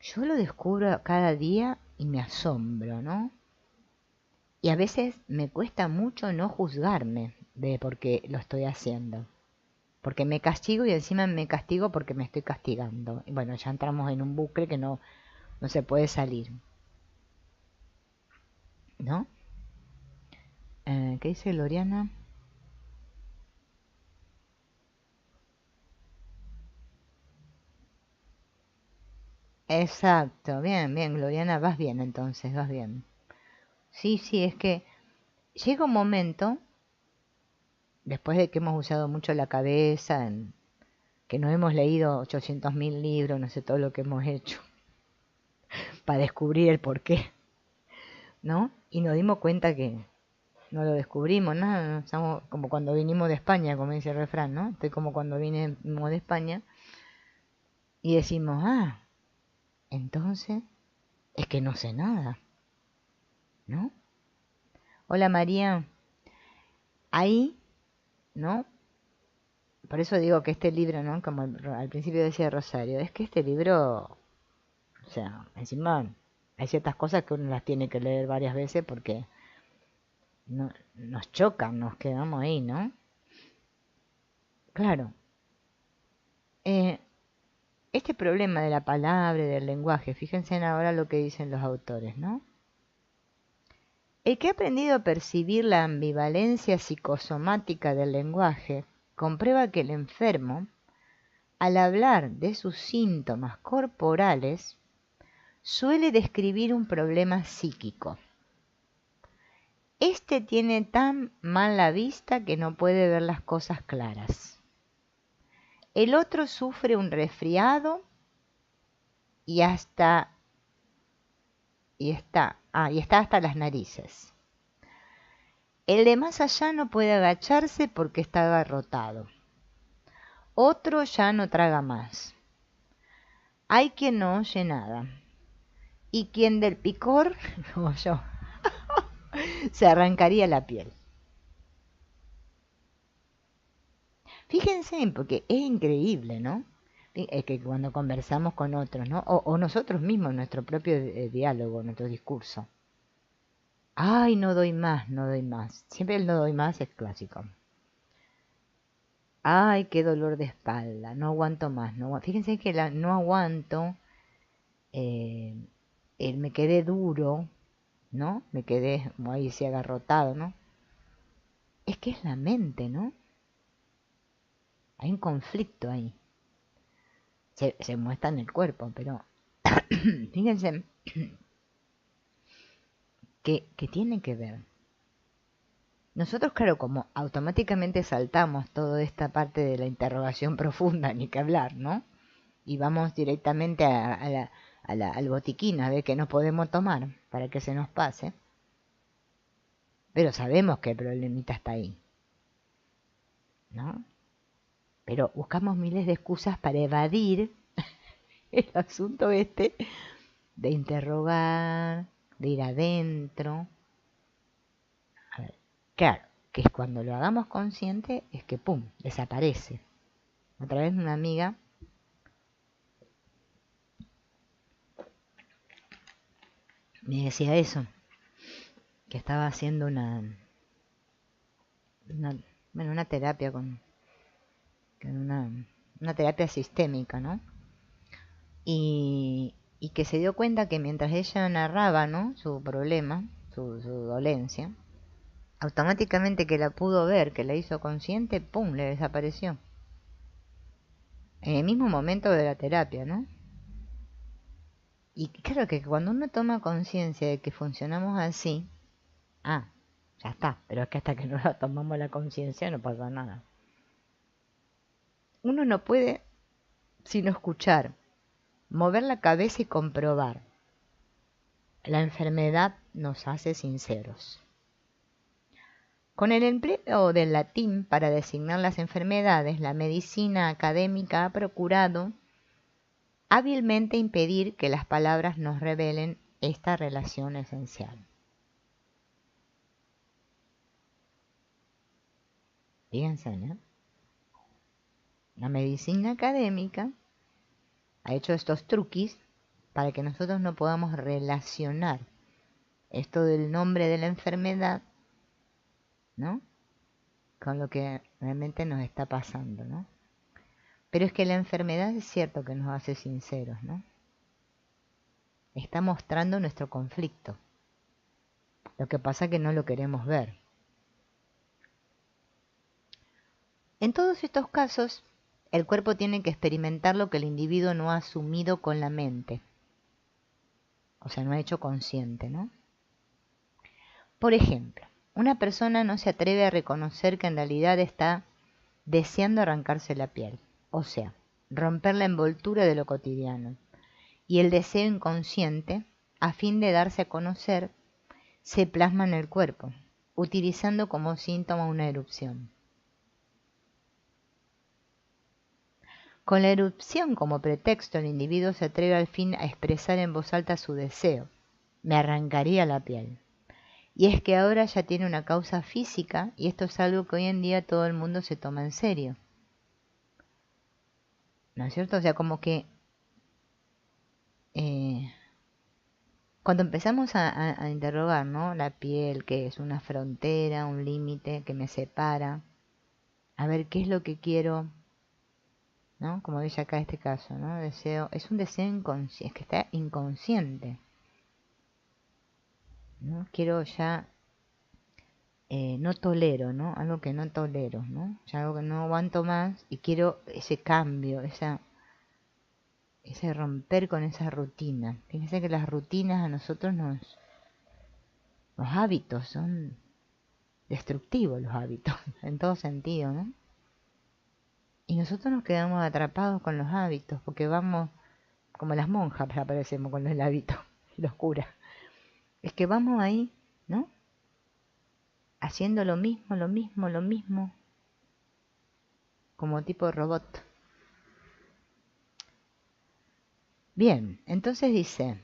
S1: Yo lo descubro cada día y me asombro, ¿no? Y a veces me cuesta mucho no juzgarme de por qué lo estoy haciendo. Porque me castigo y encima me castigo porque me estoy castigando. Y bueno, ya entramos en un bucle que no no se puede salir, ¿no? ¿Qué dice Gloriana? Exacto, bien, bien, Gloriana, vas bien entonces, vas bien. Sí, sí, es que llega un momento, después de que hemos usado mucho la cabeza, que no hemos leído 800.000 libros, no sé todo lo que hemos hecho, para descubrir el porqué, ¿no? Y nos dimos cuenta que no lo descubrimos, ¿no? Estamos como cuando vinimos de España, como dice el refrán, ¿no? Estoy como cuando vinimos de España y decimos, ah, entonces es que no sé nada, ¿no? Hola María, ahí, ¿no? Por eso digo que este libro, ¿no? Como al principio decía Rosario, es que este libro, o sea, encima hay ciertas cosas que uno las tiene que leer varias veces porque no, nos chocan, nos quedamos ahí, ¿no? Claro, eh, este problema de la palabra y del lenguaje, fíjense en ahora lo que dicen los autores, ¿no? El que ha aprendido a percibir la ambivalencia psicosomática del lenguaje comprueba que el enfermo, al hablar de sus síntomas corporales, suele describir un problema psíquico. Este tiene tan mal la vista que no puede ver las cosas claras. El otro sufre un resfriado y está hasta las narices. El de más allá no puede agacharse porque está agarrotado. Otro ya no traga más. Hay quien no oye nada. Y quien del picor, como yo, se arrancaría la piel. Fíjense, porque es increíble, ¿no? Es que cuando conversamos con otros, ¿no? O nosotros mismos, nuestro propio diálogo, nuestro discurso. Ay, no doy más, no doy más. Siempre el no doy más es clásico. Ay, qué dolor de espalda, no aguanto más. No, fíjense que no aguanto, eh, me quedé duro, ¿no? Me quedé, como ahí se agarrotado, ¿no? Es que es la mente, ¿no? Hay un conflicto ahí. Se muestra en el cuerpo, pero fíjense que tiene que ver. Nosotros, claro, como automáticamente saltamos toda esta parte de la interrogación profunda, ni que hablar, ¿no? Y vamos directamente al botiquín a ver qué nos podemos tomar para que se nos pase. Pero sabemos que el problemita está ahí, ¿no? Pero buscamos miles de excusas para evadir el asunto este de interrogar, de ir adentro. A ver, claro, que es cuando lo hagamos consciente, es que pum, desaparece. Otra vez una amiga me decía eso, que estaba haciendo una, bueno, una terapia con una terapia sistémica, ¿no? Y que se dio cuenta que mientras ella narraba, ¿no? Su problema, su dolencia, automáticamente que la pudo ver, que la hizo consciente, ¡pum!, le desapareció. En el mismo momento de la terapia, ¿no? Y claro que cuando uno toma conciencia de que funcionamos así, ah, ya está, pero es que hasta que no tomamos la conciencia no pasa nada. Uno no puede sino escuchar, mover la cabeza y comprobar. La enfermedad nos hace sinceros. Con el empleo del latín para designar las enfermedades, la medicina académica ha procurado hábilmente impedir que las palabras nos revelen esta relación esencial. Fíjense, ¿no? La medicina académica ha hecho estos truquis para que nosotros no podamos relacionar esto del nombre de la enfermedad, ¿no? Con lo que realmente nos está pasando, ¿no? Pero es que la enfermedad es cierto que nos hace sinceros, ¿no? está mostrando nuestro conflicto. Lo que pasa es que no lo queremos ver. En todos estos casos, el cuerpo tiene que experimentar lo que el individuo no ha asumido con la mente. O sea, no ha hecho consciente, ¿no? Por ejemplo, una persona no se atreve a reconocer que en realidad está deseando arrancarse la piel. O sea, romper la envoltura de lo cotidiano. Y el deseo inconsciente, a fin de darse a conocer, se plasma en el cuerpo, utilizando como síntoma una erupción. Con la erupción como pretexto, el individuo se atreve al fin a expresar en voz alta su deseo. Me arrancaría la piel. Y es que ahora ya tiene una causa física y esto es algo que hoy en día todo el mundo se toma en serio. ¿No es cierto? O sea, como que cuando empezamos a interrogar, ¿no? La piel, que es una frontera, un límite que me separa, a ver qué es lo que quiero, ¿no? Como dice acá este caso, ¿no? Deseo, es un deseo inconsciente, es que está inconsciente, ¿no? Quiero ya, no tolero, ¿no? Algo que no tolero, ¿no? Ya algo que no aguanto más y quiero ese cambio, ese romper con esa rutina. Fíjense que las rutinas a nosotros los hábitos son destructivos, los hábitos, en todo sentido, ¿no? Y nosotros nos quedamos atrapados con los hábitos, porque vamos, como las monjas aparecemos con los hábitos, y los curas. Es que vamos ahí, ¿no? Haciendo lo mismo, lo mismo, lo mismo, como tipo robot. Bien, entonces dice,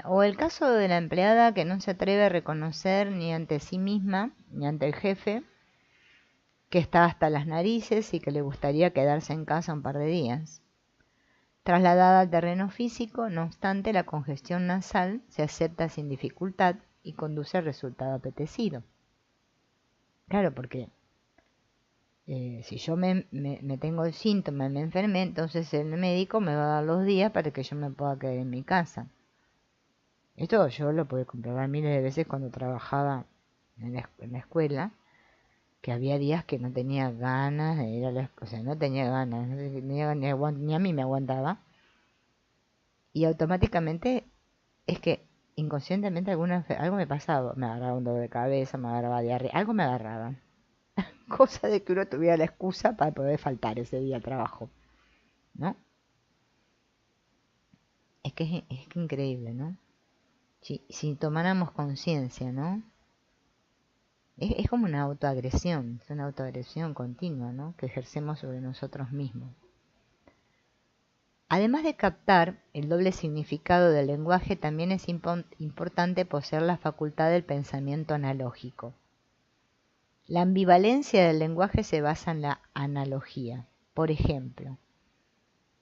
S1: o el caso de la empleada que no se atreve a reconocer ni ante sí misma, ni ante el jefe, que está hasta las narices y que le gustaría quedarse en casa un par de días. Trasladada al terreno físico, no obstante, la congestión nasal se acepta sin dificultad y conduce al resultado apetecido. Claro, porque si yo me tengo el síntoma, me enfermé, entonces el médico me va a dar los días para que yo me pueda quedar en mi casa. Esto yo lo pude comprobar miles de veces cuando trabajaba en la escuela, que había días que no tenía ganas de ir a la escuela, o sea, no tenía ganas, ni a mí me aguantaba. Y automáticamente es que inconscientemente algo me pasaba, me agarraba un dolor de cabeza, me agarraba diarrea, algo me agarraba. Cosa de que uno tuviera la excusa para poder faltar ese día al trabajo, ¿no? Es que increíble, ¿no? Si tomáramos conciencia, ¿no? Es como una autoagresión, es una autoagresión continua, ¿no? Que ejercemos sobre nosotros mismos. Además de captar el doble significado del lenguaje, también es importante poseer la facultad del pensamiento analógico. La ambivalencia del lenguaje se basa en la analogía. Por ejemplo,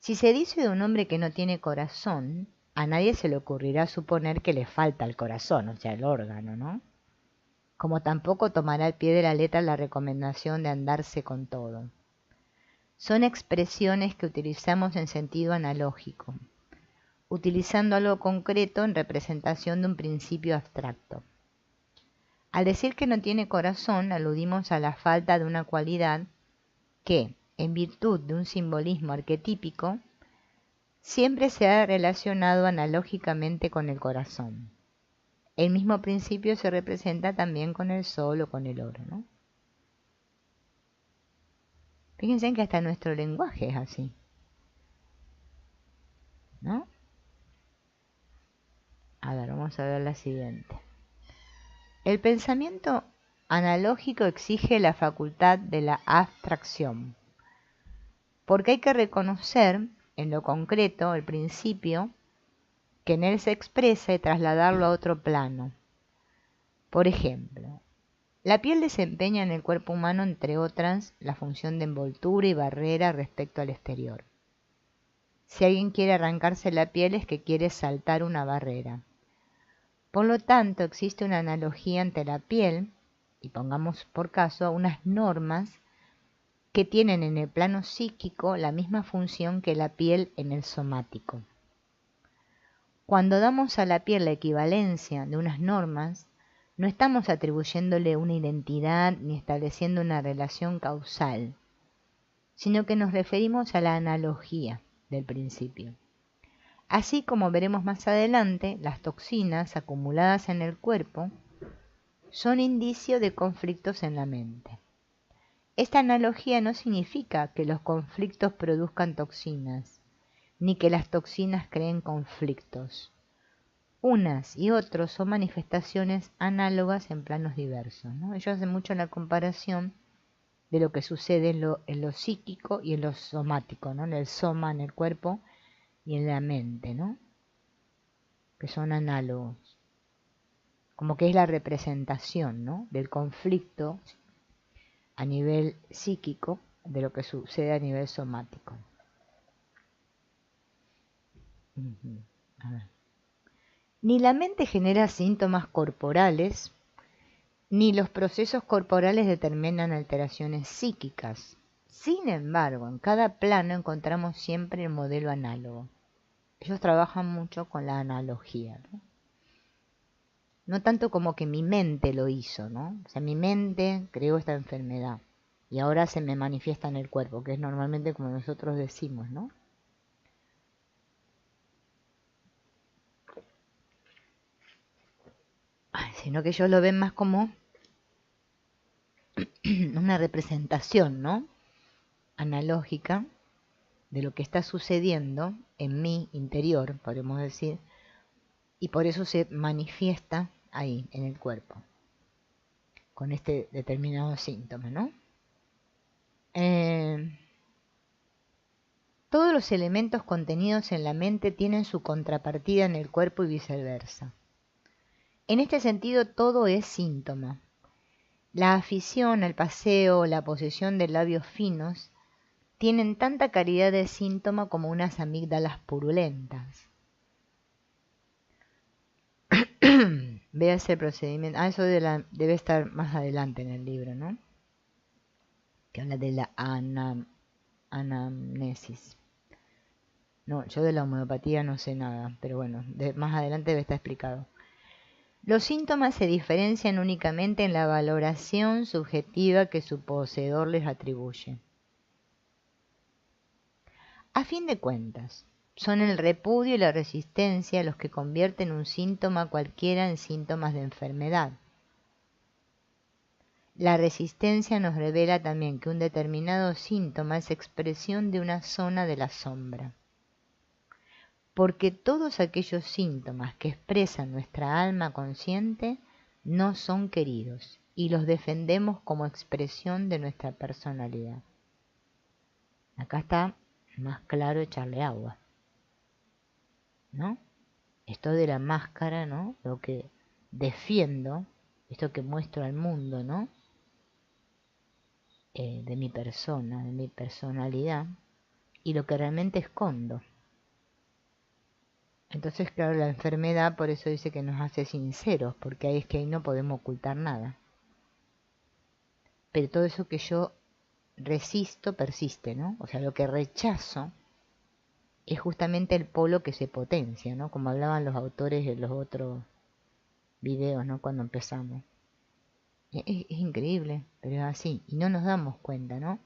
S1: si se dice de un hombre que no tiene corazón, a nadie se le ocurrirá suponer que le falta el corazón, o sea, el órgano, ¿no? Como tampoco tomará al pie de la letra la recomendación de andarse con todo. Son expresiones que utilizamos en sentido analógico, utilizando algo concreto en representación de un principio abstracto. Al decir que no tiene corazón, aludimos a la falta de una cualidad que, en virtud de un simbolismo arquetípico, siempre se ha relacionado analógicamente con el corazón. El mismo principio se representa también con el sol o con el oro, ¿no? Fíjense que hasta nuestro lenguaje es así, ¿no? A ver, vamos a ver la siguiente. El pensamiento analógico exige la facultad de la abstracción, porque hay que reconocer en lo concreto el principio que en él se expresa y trasladarlo a otro plano. Por ejemplo, la piel desempeña en el cuerpo humano, entre otras, la función de envoltura y barrera respecto al exterior. Si alguien quiere arrancarse la piel es que quiere saltar una barrera. Por lo tanto, existe una analogía entre la piel, y pongamos por caso unas normas que tienen en el plano psíquico la misma función que la piel en el somático. Cuando damos a la piel la equivalencia de unas normas, no estamos atribuyéndole una identidad ni estableciendo una relación causal, sino que nos referimos a la analogía del principio. Así como veremos más adelante, las toxinas acumuladas en el cuerpo son indicio de conflictos en la mente. Esta analogía no significa que los conflictos produzcan toxinas, ni que las toxinas creen conflictos. Unas y otros son manifestaciones análogas en planos diversos, ¿no? Ellos hacen mucho la comparación de lo que sucede en lo psíquico y en lo somático, ¿no? En el soma, en el cuerpo y en la mente, ¿no? Que son análogos. Como que es la representación, ¿no? Del conflicto a nivel psíquico de lo que sucede a nivel somático. A ver. Ni la mente genera síntomas corporales, ni los procesos corporales determinan alteraciones psíquicas. Sin embargo, en cada plano encontramos siempre el modelo análogo. Ellos trabajan mucho con la analogía, ¿no? No tanto como que mi mente lo hizo, ¿no? O sea, mi mente creó esta enfermedad y ahora se me manifiesta en el cuerpo, que es normalmente como nosotros decimos, ¿no? Sino que ellos lo ven más como una representación, ¿no? Analógica de lo que está sucediendo en mi interior, podemos decir, y por eso se manifiesta ahí, en el cuerpo, con este determinado síntoma, ¿no? Todos los elementos contenidos en la mente tienen su contrapartida en el cuerpo y viceversa. En este sentido, todo es síntoma. La afición al paseo o la posesión de labios finos tienen tanta calidad de síntoma como unas amígdalas purulentas. Vea ese procedimiento. Eso debe estar más adelante en el libro, ¿no? Que habla de la anamnesis. No, yo de la homeopatía no sé nada, pero bueno, más adelante debe estar explicado. Los síntomas se diferencian únicamente en la valoración subjetiva que su poseedor les atribuye. A fin de cuentas, son el repudio y la resistencia los que convierten un síntoma cualquiera en síntomas de enfermedad. La resistencia nos revela también que un determinado síntoma es expresión de una zona de la sombra. Porque todos aquellos síntomas que expresan nuestra alma consciente no son queridos y los defendemos como expresión de nuestra personalidad. Acá está más claro echarle agua, ¿no? Esto de la máscara, ¿no? Lo que defiendo, esto que muestro al mundo, ¿no? De mi persona, de mi personalidad, y lo que realmente escondo. Entonces, claro, la enfermedad por eso dice que nos hace sinceros, porque ahí es que ahí no podemos ocultar nada. Pero todo eso que yo resisto persiste, ¿no? O sea, lo que rechazo es justamente el polo que se potencia, ¿no? Como hablaban los autores en los otros videos, ¿no? Cuando empezamos. Es increíble, pero es así. Y no nos damos cuenta, ¿no?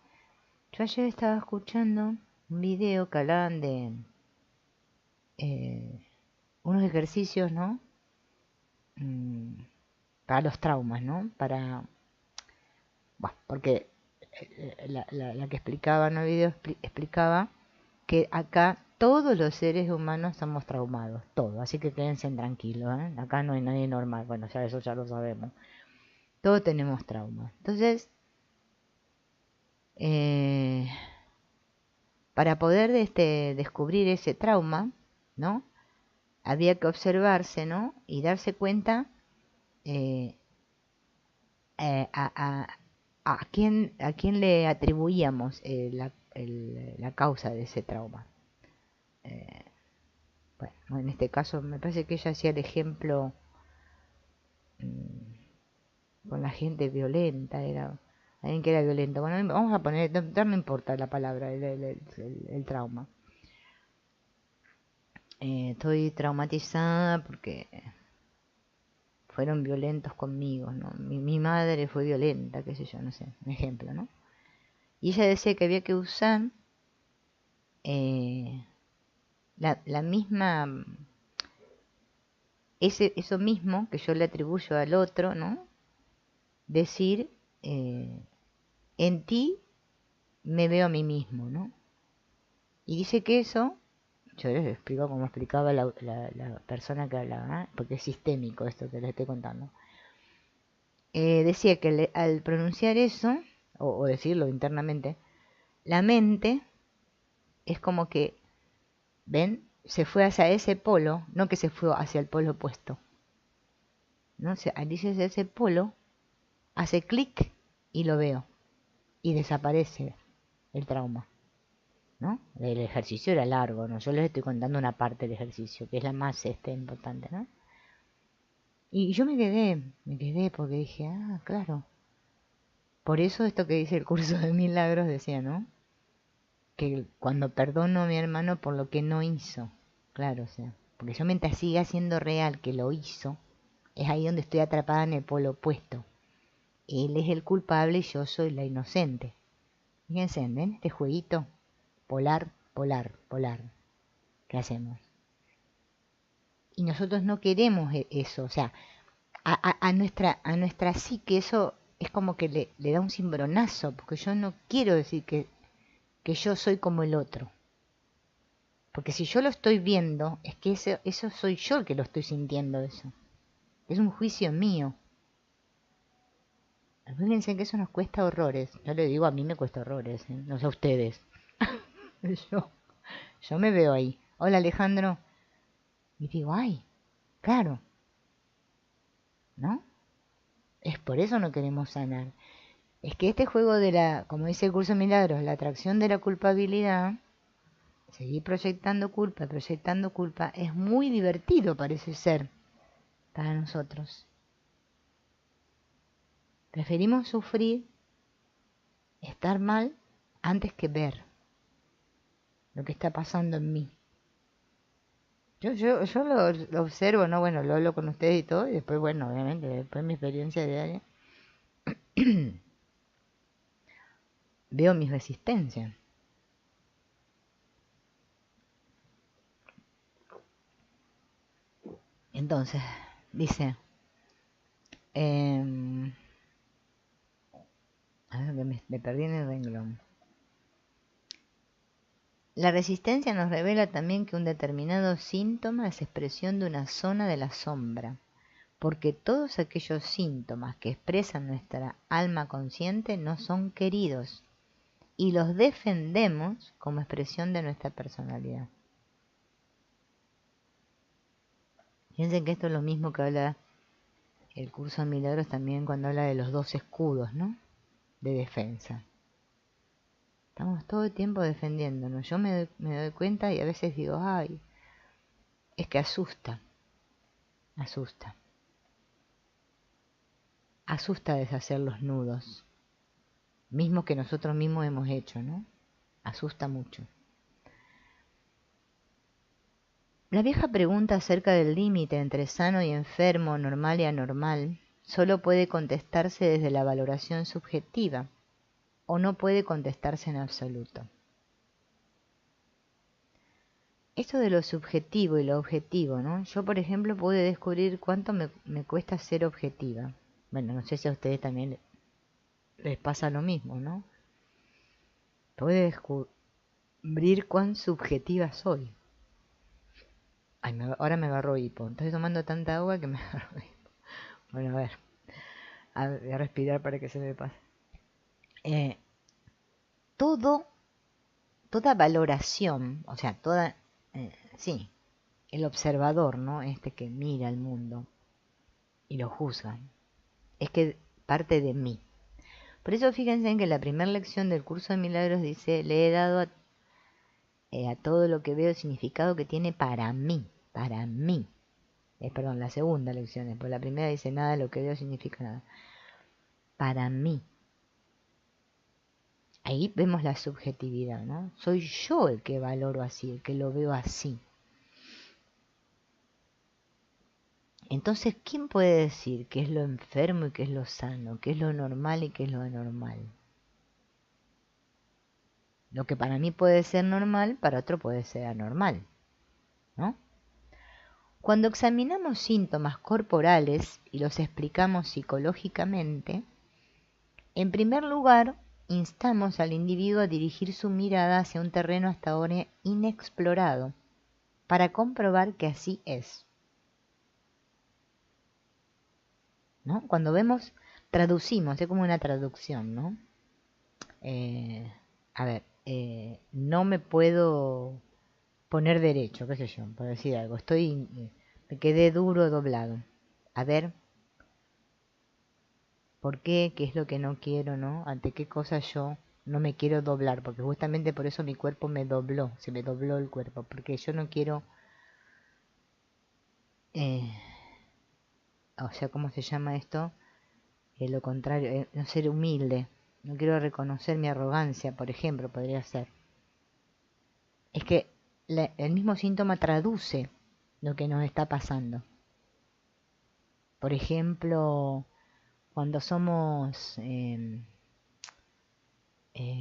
S1: Yo ayer estaba escuchando un video que hablaban de unos ejercicios, ¿no? Para los traumas, ¿no? Bueno, porque la que explicaba en el video explicaba que acá todos los seres humanos somos traumados, todos, así que quédense tranquilos, ¿eh? Acá no hay nadie normal, bueno, ya eso ya lo sabemos. Todos tenemos traumas. Entonces, para poder descubrir ese trauma, ¿no? Había que observarse, ¿no? Y darse cuenta eh, a quién le atribuíamos la causa de ese trauma. Bueno, en este caso me parece que ella hacía el ejemplo con la gente violenta, era alguien que era violento. Bueno, vamos a poner, no importa la palabra, el trauma. estoy traumatizada porque fueron violentos conmigo, ¿no? Mi madre fue violenta, qué sé yo, no sé, un ejemplo, ¿no? Y ella decía que había que usar eh, la misma, eso mismo que yo le atribuyo al otro, ¿no? Decir, eh, en ti me veo a mí mismo, ¿no? Y dice que eso, yo les explico como explicaba la persona que hablaba, ¿eh? Porque es sistémico esto que les estoy contando. Decía que al pronunciar eso, o decirlo internamente, la mente es como que, ¿ven? Se fue hacia ese polo, no que se fue hacia el polo opuesto. ¿No? Al irse hacia ese polo, hace clic y lo veo. Y desaparece el trauma. ¿No? El ejercicio era largo, ¿no? Yo les estoy contando una parte del ejercicio, que es la más importante, ¿no? Y yo me quedé porque dije, ah, claro. Por eso esto que dice el curso de milagros decía, ¿no? Que cuando perdono a mi hermano por lo que no hizo, claro, o sea, porque yo mientras siga siendo real que lo hizo, es ahí donde estoy atrapada en el polo opuesto. Él es el culpable y yo soy la inocente. Fíjense, ¿ven? Este jueguito polar, polar, polar. ¿Qué hacemos? Y nosotros no queremos eso, o sea, a nuestra psique eso es como que le da un cimbronazo, porque yo no quiero decir que yo soy como el otro. Porque si yo lo estoy viendo, es que eso soy yo el que lo estoy sintiendo eso. Es un juicio mío. Fíjense que eso nos cuesta horrores. Yo le digo, a mí me cuesta horrores, ¿eh? No sé a ustedes. yo, yo me veo ahí. Hola Alejandro. Y digo, ay, claro, ¿no? Es por eso no queremos sanar. Es que este juego de como dice el curso de milagros, la atracción de la culpabilidad, seguir proyectando culpa, es muy divertido, parece ser, para nosotros. Preferimos sufrir, estar mal, antes que ver lo que está pasando en mí. Yo lo observo, ¿no? Bueno, lo hablo con ustedes y todo, y después, bueno, obviamente, después mi experiencia diaria, veo mis resistencias. Entonces, dice, eh, a ver, que me perdí en el renglón. La resistencia nos revela también que un determinado síntoma es expresión de una zona de la sombra, porque todos aquellos síntomas que expresan nuestra alma consciente no son queridos y los defendemos como expresión de nuestra personalidad. Fíjense que esto es lo mismo que habla el curso de milagros también cuando habla de los dos escudos, ¿no? De defensa. Estamos todo el tiempo defendiéndonos. Yo me doy cuenta y a veces digo, ay, es que asusta, asusta. Asusta deshacer los nudos, mismos que nosotros mismos hemos hecho, ¿no? Asusta mucho. La vieja pregunta acerca del límite entre sano y enfermo, normal y anormal, solo puede contestarse desde la valoración subjetiva o no puede contestarse en absoluto. Esto de lo subjetivo y lo objetivo, ¿no? Yo, por ejemplo, pude descubrir cuánto me cuesta ser objetiva. Bueno, no sé si a ustedes también les pasa lo mismo, ¿no? Pude descubrir cuán subjetiva soy. Ay, ahora me agarró hipo. Estoy tomando tanta agua que me agarró hipo. Bueno, a ver. Voy a respirar para que se me pase. Eh, todo, toda valoración, o sea, sí, el observador, ¿no? Este que mira el mundo y lo juzga, es que parte de mí. Por eso fíjense en que la primera lección del curso de milagros dice, le he dado a todo lo que veo significado que tiene para mí, para mí. Perdón, la segunda lección, después la primera dice, nada de lo que veo significa nada. Para mí. Ahí vemos la subjetividad, ¿no? Soy yo el que valoro así, el que lo veo así. Entonces, ¿quién puede decir qué es lo enfermo y qué es lo sano? ¿Qué es lo normal y qué es lo anormal? Lo que para mí puede ser normal, para otro puede ser anormal, ¿no? Cuando examinamos síntomas corporales y los explicamos psicológicamente, en primer lugar, instamos al individuo a dirigir su mirada hacia un terreno hasta ahora inexplorado, para comprobar que así es, ¿no? Cuando vemos, traducimos, es como una traducción, ¿no? Eh, a ver, no me puedo poner derecho, qué sé yo, por decir algo. Me quedé duro, doblado. A ver, ¿por qué? ¿Qué es lo que no quiero, no? ¿Ante qué cosa yo no me quiero doblar? Porque justamente por eso mi cuerpo me dobló, se me dobló el cuerpo, porque yo no quiero, eh, o sea, ¿cómo se llama esto? Lo contrario, no ser humilde. No quiero reconocer mi arrogancia, por ejemplo, podría ser. Es que el mismo síntoma traduce lo que nos está pasando. Por ejemplo, cuando somos,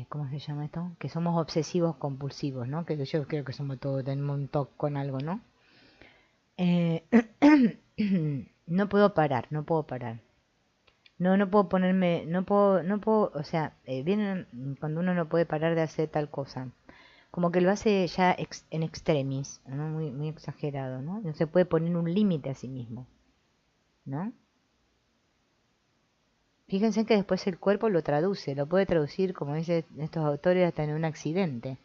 S1: ¿cómo se llama esto? Que somos obsesivos compulsivos, ¿no? Que yo creo que somos todos, tenemos un toque con algo, ¿no? Eh, no puedo parar, no puedo parar. No puedo ponerme, no puedo, o sea, viene cuando uno no puede parar de hacer tal cosa. Como que lo hace ya en extremis, ¿no? Muy, muy exagerado, ¿no? No se puede poner un límite a sí mismo, ¿no? Fíjense que después el cuerpo lo traduce, lo puede traducir, como dicen estos autores, hasta en un accidente.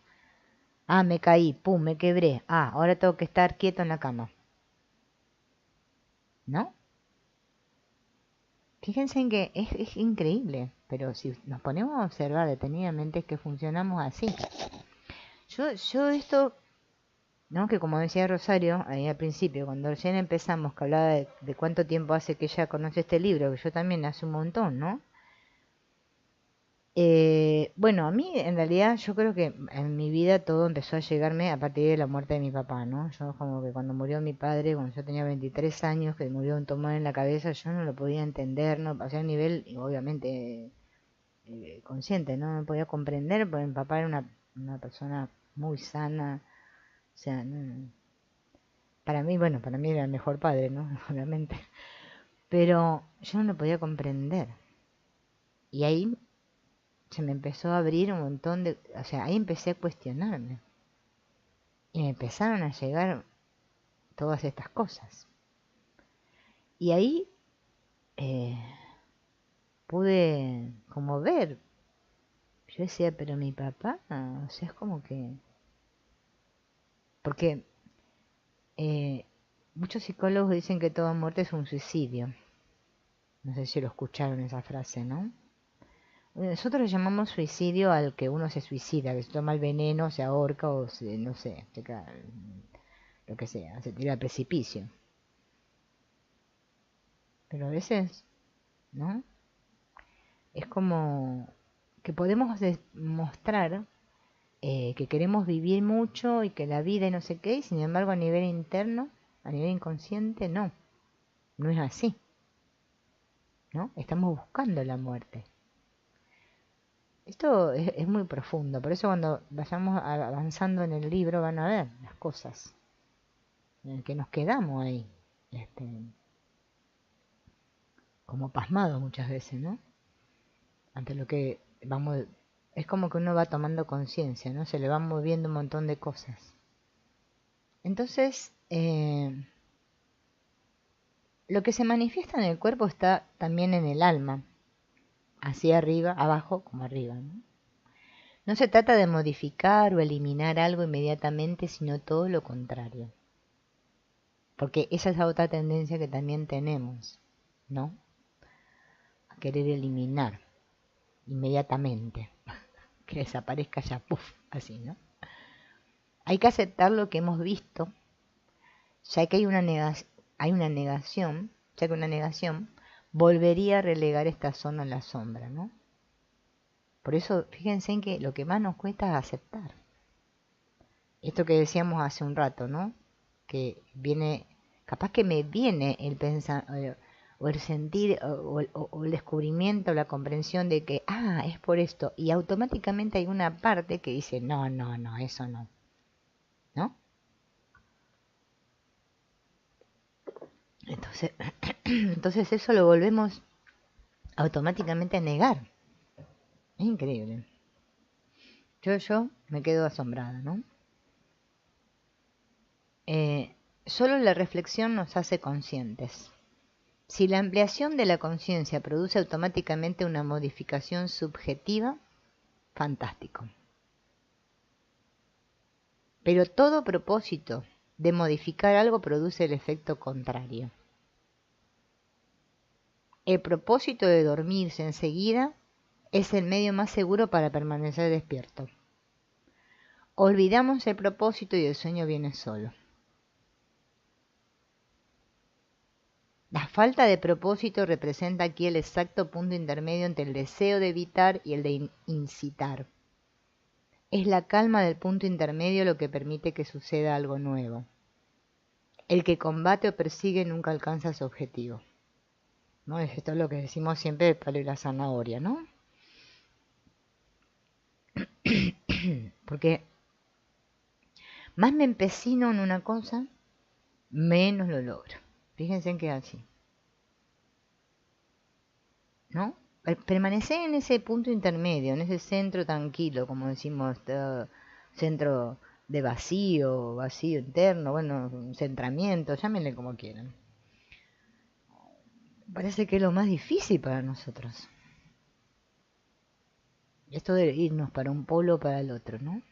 S1: Ah, me caí, pum, me quebré. Ah, ahora tengo que estar quieto en la cama, ¿no? Fíjense en que es increíble, pero si nos ponemos a observar detenidamente es que funcionamos así. Yo esto, ¿no? Que como decía Rosario ahí al principio, cuando recién empezamos, que hablaba de cuánto tiempo hace que ella conoce este libro, que yo también hace un montón, ¿no? Bueno, a mí en realidad yo creo que en mi vida todo empezó a llegarme a partir de la muerte de mi papá, ¿no? Yo como que cuando murió mi padre, cuando yo tenía 23 años, que murió un tumor en la cabeza, yo no lo podía entender, ¿no? O sea, a nivel, obviamente, consciente, ¿no? No podía comprender, porque mi papá era una persona muy sana, o sea, para mí, bueno, para mí era el mejor padre, ¿no? Obviamente, pero yo no lo podía comprender. Y ahí se me empezó a abrir un montón de, o sea, ahí empecé a cuestionarme y me empezaron a llegar todas estas cosas. Y ahí eh, pude como ver, yo decía, pero mi papá, o sea, es como que, porque muchos psicólogos dicen que toda muerte es un suicidio. No sé si lo escucharon esa frase, ¿no? Nosotros le llamamos suicidio al que uno se suicida, que se toma el veneno, se ahorca o se, no sé, lo que sea, se tira al precipicio. Pero a veces, ¿no? Es como que podemos demostrar que queremos vivir mucho y que la vida y no sé qué, y sin embargo a nivel interno, a nivel inconsciente, no es así, ¿no? Estamos buscando la muerte. Esto es muy profundo, por eso cuando vayamos avanzando en el libro van a ver las cosas en el que nos quedamos ahí, este, como pasmados muchas veces, ¿no? Ante lo que vamos, es como que uno va tomando conciencia, ¿no? Se le van moviendo un montón de cosas. Entonces, lo que se manifiesta en el cuerpo está también en el alma, hacia arriba, abajo como arriba, ¿no? No se trata de modificar o eliminar algo inmediatamente, sino todo lo contrario. Porque esa es la otra tendencia que también tenemos, ¿no? A querer eliminar inmediatamente, que desaparezca ya, puff, así, ¿no? Hay que aceptar lo que hemos visto, ya que hay una negación, ya que una negación volvería a relegar esta zona en la sombra, ¿no? Por eso, fíjense en que lo que más nos cuesta es aceptar. Esto que decíamos hace un rato, ¿no? Que viene Capaz que me viene el pensar o el sentir o el descubrimiento, la comprensión de que, es por esto. Y automáticamente hay una parte que dice, no, no, no, eso no. ¿No? Entonces, entonces eso lo volvemos automáticamente a negar. Es increíble. Yo me quedo asombrada, ¿no? Solo la reflexión nos hace conscientes. Si la ampliación de la conciencia produce automáticamente una modificación subjetiva, fantástico. Pero todo propósito de modificar algo produce el efecto contrario. El propósito de dormirse enseguida es el medio más seguro para permanecer despierto. Olvidamos el propósito y el sueño viene solo. La falta de propósito representa aquí el exacto punto intermedio entre el deseo de evitar y el de incitar. Es la calma del punto intermedio lo que permite que suceda algo nuevo. El que combate o persigue nunca alcanza su objetivo. ¿No? Esto es lo que decimos siempre del palo y la zanahoria, ¿no? Porque más me empecino en una cosa, menos lo logro. Fíjense en que es así. ¿No? Permanecer en ese punto intermedio, en ese centro tranquilo, como decimos, centro de vacío, vacío interno, bueno, centramiento, llámenle como quieran. Parece que es lo más difícil para nosotros. Esto de irnos para un polo o para el otro, ¿no?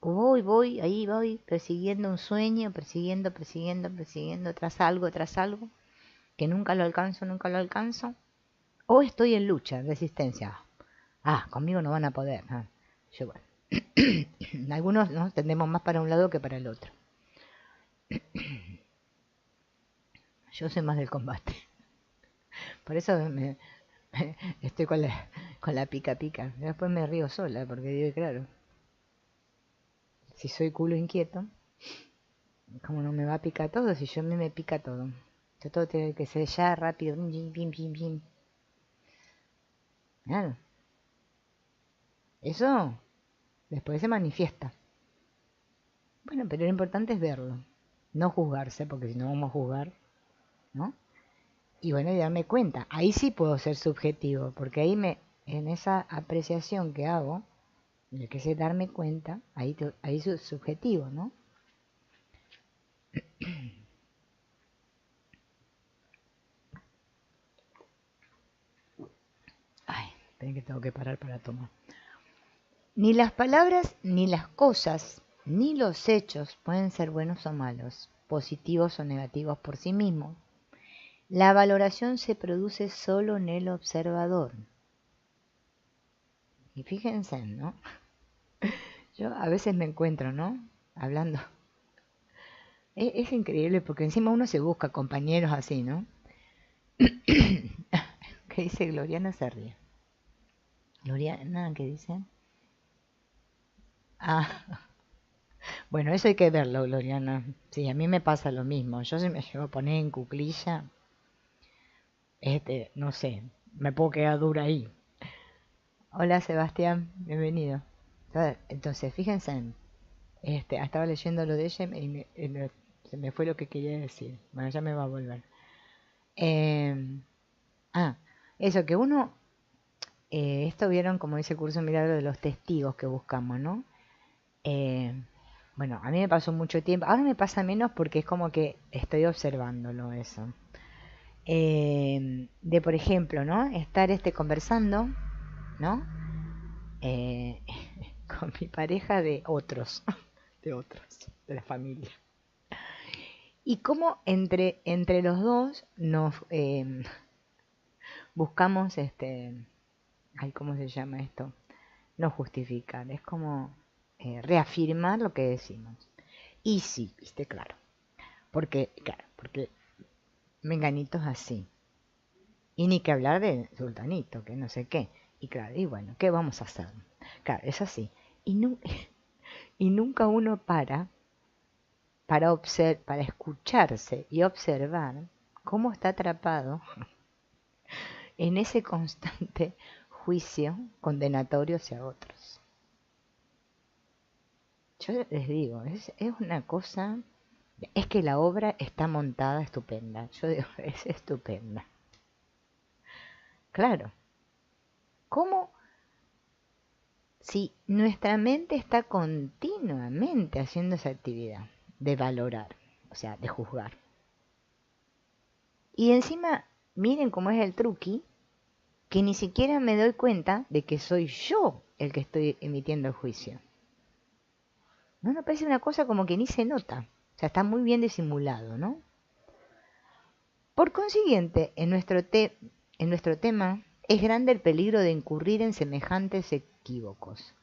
S1: Ahí voy, persiguiendo un sueño, persiguiendo, tras algo, que nunca lo alcanzo. O estoy en lucha, en resistencia. Conmigo no van a poder. Yo, bueno. Algunos nos tendemos más para un lado que para el otro. Yo soy más del combate. Por eso estoy con la pica. Después me río sola, porque digo, claro, si soy culo inquieto, ¿cómo no me va a picar todo? Si yo a mí me pica todo. Yo todo tiene que ser ya rápido. Pim. Claro. Eso después se manifiesta. Bueno, pero lo importante es verlo. No juzgarse, porque si no vamos a juzgar, ¿no? Y bueno, y darme cuenta. Ahí sí puedo ser subjetivo, porque ahí en esa apreciación que hago, de que sé darme cuenta, ahí es subjetivo, ¿no? Esperen que tengo que parar para tomar. Ni las palabras, ni las cosas, ni los hechos pueden ser buenos o malos, positivos o negativos por sí mismos. La valoración se produce solo en el observador. Y fíjense, ¿no? Yo a veces me encuentro, ¿no? Hablando. Es increíble porque encima uno se busca compañeros así, ¿no? ¿Qué dice Gloriana? Se ríe. Gloriana, ¿qué dice? Bueno, eso hay que verlo, Gloriana. Sí, a mí me pasa lo mismo. Yo se me llevo a poner en cuclilla, no sé, me puedo quedar dura ahí. Hola Sebastián, bienvenido. Entonces, fíjense, estaba leyendo lo de ella y se me fue lo que quería decir. Bueno, ya me va a volver. Eso que uno, esto vieron como dice el curso milagro de los testigos que buscamos, ¿no? Bueno, a mí me pasó mucho tiempo, ahora me pasa menos porque es como que estoy observándolo eso. De por ejemplo, ¿no? Estar conversando, ¿no? Con mi pareja de otros, de la familia. Y cómo entre los dos nos buscamos, ¿cómo se llama esto? No justificar, es como reafirmar lo que decimos. Y sí, viste, claro, porque Menganito es así. Y ni que hablar de Sultanito, que no sé qué. Y claro, y bueno, ¿qué vamos a hacer? Claro, es así. Y, y nunca uno para para escucharse y observar cómo está atrapado en ese constante juicio condenatorio hacia otros. Yo les digo, es una cosa, es que la obra está montada estupenda. Yo digo, es estupenda. Claro, ¿cómo? Si nuestra mente está continuamente haciendo esa actividad de valorar, o sea, de juzgar. Y encima, miren cómo es el truqui, que ni siquiera me doy cuenta de que soy yo el que estoy emitiendo el juicio. No, me parece una cosa como que ni se nota. O sea, está muy bien disimulado, ¿no? Por consiguiente, en nuestro tema es grande el peligro de incurrir en semejantes equívocos,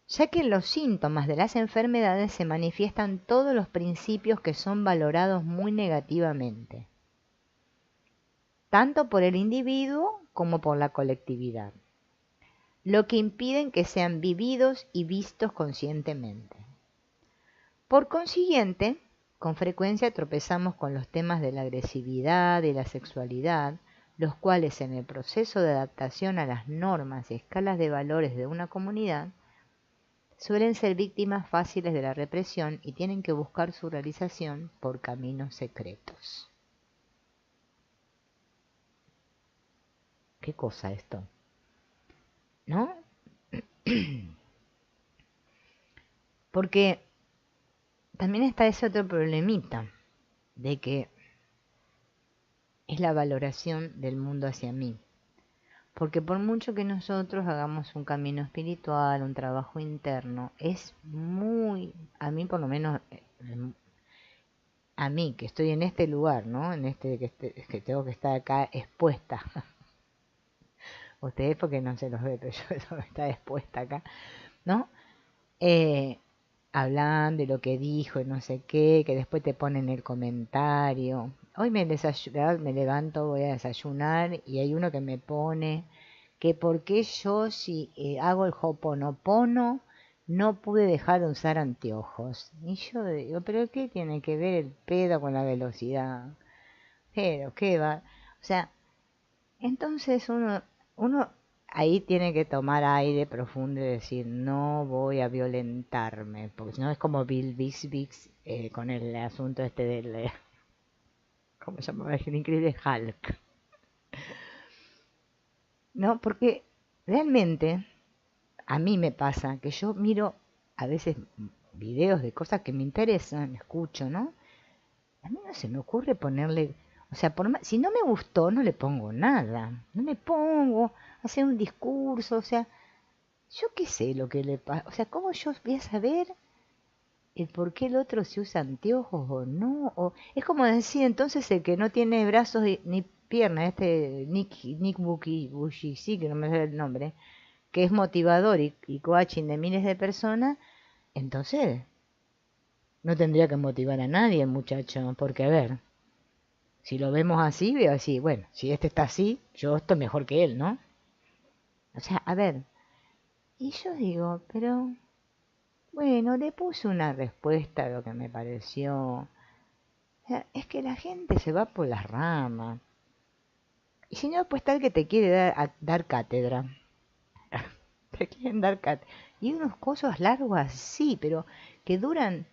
S1: ya que en los síntomas de las enfermedades se manifiestan todos los principios que son valorados muy negativamente, tanto por el individuo como por la colectividad, lo que impiden que sean vividos y vistos conscientemente. Por consiguiente, con frecuencia tropezamos con los temas de la agresividad y la sexualidad, los cuales en el proceso de adaptación a las normas y escalas de valores de una comunidad suelen ser víctimas fáciles de la represión y tienen que buscar su realización por caminos secretos. ¿Qué cosa esto? ¿No? Porque también está ese otro problemita de que es la valoración del mundo hacia mí. Porque por mucho que nosotros hagamos un camino espiritual, un trabajo interno, es muy, a mí por lo menos, a mí que estoy en este lugar, ¿no? En que tengo que estar acá expuesta. Ustedes porque no se los ve, pero yo tengo que estar expuesta acá, ¿no? Hablando de lo que dijo y no sé qué, que después te ponen el comentario. Hoy me levanto, voy a desayunar y hay uno que me pone que por qué yo si hago el Ho'oponopono no pude dejar de usar anteojos. Y yo digo, pero ¿qué tiene que ver el pedo con la velocidad? Pero, ¿qué va? O sea, entonces uno ahí tiene que tomar aire profundo y decir, no voy a violentarme, porque si no es como Bill Bixby con el asunto este del, ¿cómo se llama? El increíble Hulk. No, porque realmente a mí me pasa que yo miro a veces videos de cosas que me interesan, escucho, ¿no? A mí no se me ocurre ponerle, o sea, si no me gustó, no le pongo nada, no me pongo a hacer un discurso, o sea, yo qué sé lo que le pasa, o sea, ¿cómo yo voy a saber el por qué el otro se usa anteojos o no? O, es como decir entonces el que no tiene brazos ni piernas, Nick Bushi, sí, que no me sale el nombre, que es motivador y coaching de miles de personas, entonces no tendría que motivar a nadie el muchacho, porque a ver, si lo vemos así, veo así, bueno, si este está así, yo estoy mejor que él, ¿no? O sea, a ver, y yo digo, pero bueno, le puse una respuesta a lo que me pareció. O sea, es que la gente se va por las ramas. Y si no, pues tal que te quiere dar cátedra. Te quieren dar cátedra. Y unos cosas largos así, pero que duran,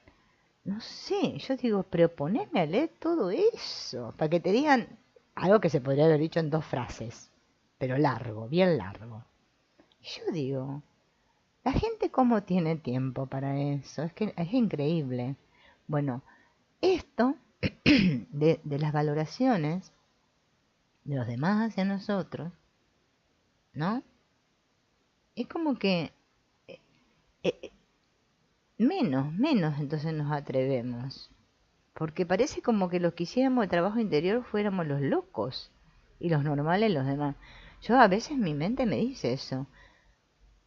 S1: no sé, yo digo, pero poneme a leer todo eso, para que te digan algo que se podría haber dicho en 2 frases, pero largo, bien largo. Y yo digo, la gente cómo tiene tiempo para eso, es que es increíble. Bueno, esto de las valoraciones de los demás hacia nosotros, ¿no? Es como que eh, eh, menos entonces nos atrevemos. Porque parece como que los que hiciéramos el trabajo interior fuéramos los locos y los normales los demás. Yo a veces mi mente me dice eso.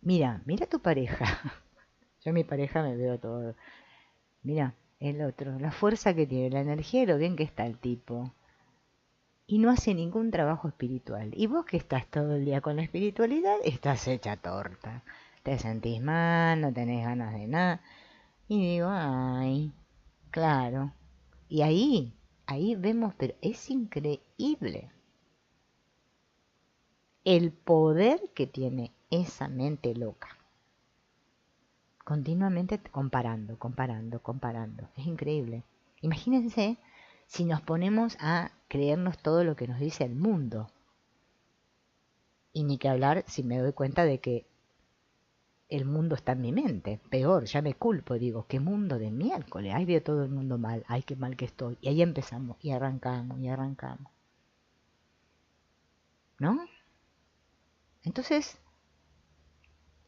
S1: Mira tu pareja. Yo en mi pareja me veo todo. Mira, el otro, la fuerza que tiene, la energía y lo bien que está el tipo. Y no hace ningún trabajo espiritual. Y vos que estás todo el día con la espiritualidad, estás hecha torta. Te sentís mal, no tenés ganas de nada. Y digo, ay, claro. Y ahí vemos, pero es increíble el poder que tiene esa mente loca. Continuamente comparando, comparando, comparando. Es increíble. Imagínense si nos ponemos a creernos todo lo que nos dice el mundo. Y ni que hablar si me doy cuenta de que el mundo está en mi mente. Peor, ya me culpo, digo, qué mundo de miércoles. Ahí veo todo el mundo mal, ay, qué mal que estoy. Y ahí empezamos, y arrancamos, y arrancamos. ¿No? Entonces,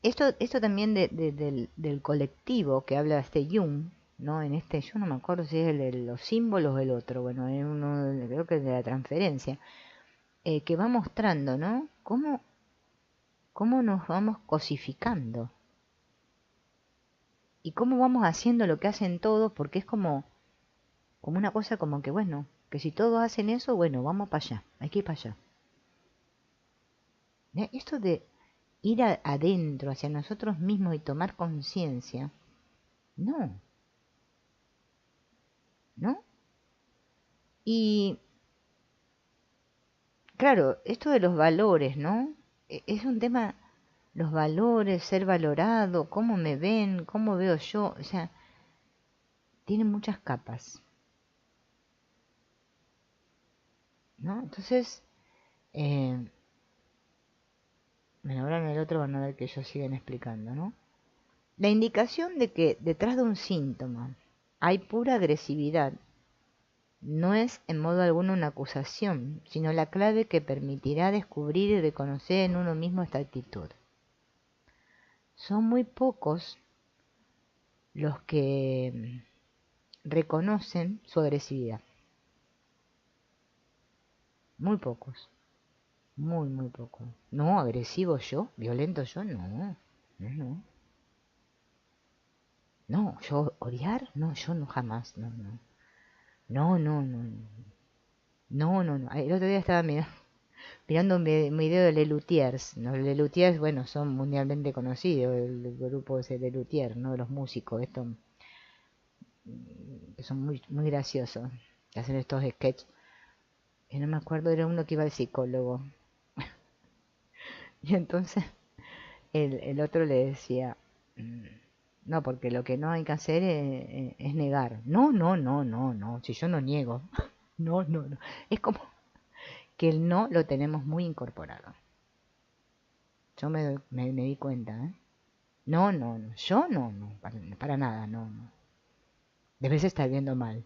S1: esto también del colectivo que habla este Jung, ¿no? En este, yo no me acuerdo si es el de los símbolos o el otro, bueno, en uno, creo que es de la transferencia, que va mostrando, ¿no? Cómo nos vamos cosificando y cómo vamos haciendo lo que hacen todos, porque es como una cosa como que, bueno, que si todos hacen eso, bueno, vamos para allá, hay que ir para allá. Esto de ir adentro, hacia nosotros mismos y tomar conciencia, no, ¿no? Y claro, esto de los valores, ¿no? Es un tema, los valores, ser valorado, cómo me ven, cómo veo yo, o sea, tiene muchas capas, ¿no? Entonces, eh, bueno, ahora en el otro van a ver que ellos siguen explicando, ¿no? La indicación de que detrás de un síntoma hay pura agresividad no es en modo alguno una acusación, sino la clave que permitirá descubrir y reconocer en uno mismo esta actitud. Son muy pocos los que reconocen su agresividad. Muy pocos. Muy, muy pocos. No, agresivo yo, violento yo, no. No, no. No, yo odiar, no, yo no jamás, no, no. No, no, no, no. No, no, no. El otro día estaba mirando un video de Lelutiers. Los Lelutiers, bueno, son mundialmente conocidos, el grupo ese Lelutiers, ¿no? Los músicos, estos que son muy, muy graciosos, que hacen estos sketches. Y no me acuerdo, era uno que iba al psicólogo. Y entonces el otro le decía, no, porque lo que no hay que hacer es negar. No, no, no, no, no, si yo no niego. No, no, no. Es como que el no lo tenemos muy incorporado. Yo me di cuenta, ¿eh? No, no, no, yo no, no, para nada, no, no. Debes estar viendo mal.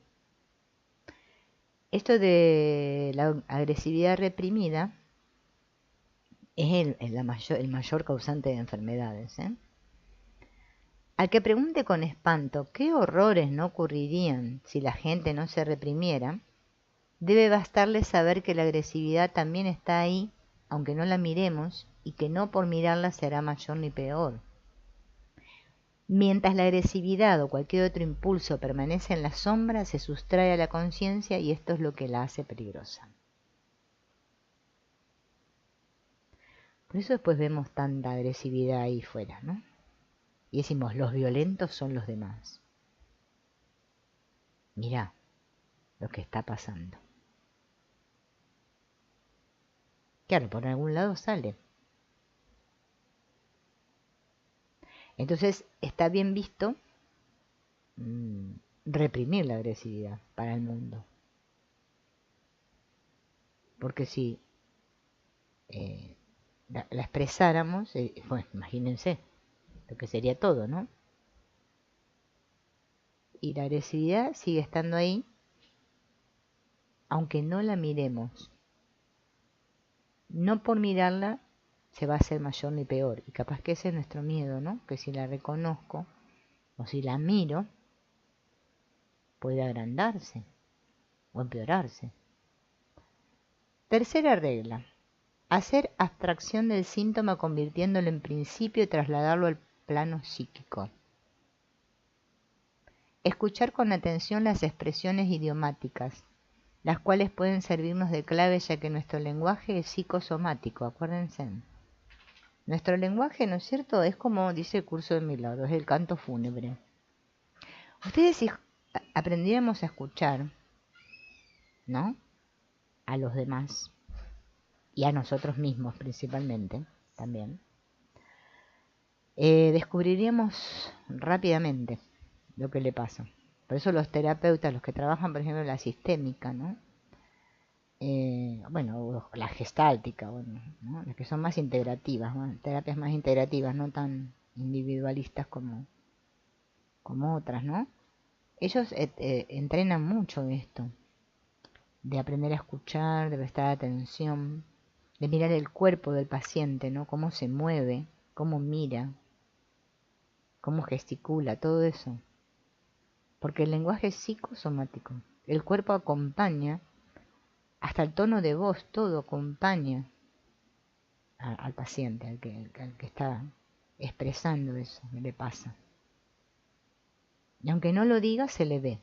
S1: Esto de la agresividad reprimida es el mayor causante de enfermedades, ¿eh? Al que pregunte con espanto qué horrores no ocurrirían si la gente no se reprimiera, debe bastarle saber que la agresividad también está ahí, aunque no la miremos, y que no por mirarla será mayor ni peor. Mientras la agresividad o cualquier otro impulso permanece en la sombra, se sustrae a la conciencia y esto es lo que la hace peligrosa. Por eso después vemos tanta agresividad ahí fuera, ¿no? Y decimos, los violentos son los demás. Mirá lo que está pasando. Claro, por algún lado sale. Entonces está bien visto reprimir la agresividad para el mundo. Porque si la expresáramos, bueno, imagínense lo que sería todo, ¿no? Y la agresividad sigue estando ahí, aunque no la miremos. No por mirarla se va a hacer mayor ni peor. Y capaz que ese es nuestro miedo, ¿no? Que si la reconozco o si la miro, puede agrandarse o empeorarse. Tercera regla. Hacer abstracción del síntoma convirtiéndolo en principio y trasladarlo al plano psíquico. Escuchar con atención las expresiones idiomáticas, las cuales pueden servirnos de clave ya que nuestro lenguaje es psicosomático, acuérdense. Nuestro lenguaje, ¿no es cierto?, es como dice el curso de milagros, es el canto fúnebre. Ustedes aprendiéramos a escuchar, ¿no? A los demás y a nosotros mismos principalmente también, descubriríamos rápidamente lo que le pasa. Por eso los terapeutas, los que trabajan, por ejemplo, la sistémica, ¿no? Bueno, la gestáltica, bueno, ¿no? Las que son más integrativas, ¿no? Terapias más integrativas, no tan individualistas como otras, ¿no? Ellos entrenan mucho esto, de aprender a escuchar, de prestar atención, de mirar el cuerpo del paciente, ¿no? Cómo se mueve, cómo mira, cómo gesticula, todo eso. Porque el lenguaje es psicosomático. El cuerpo acompaña, hasta el tono de voz, todo acompaña al paciente, al que está expresando eso que le pasa. Y aunque no lo diga, se le ve,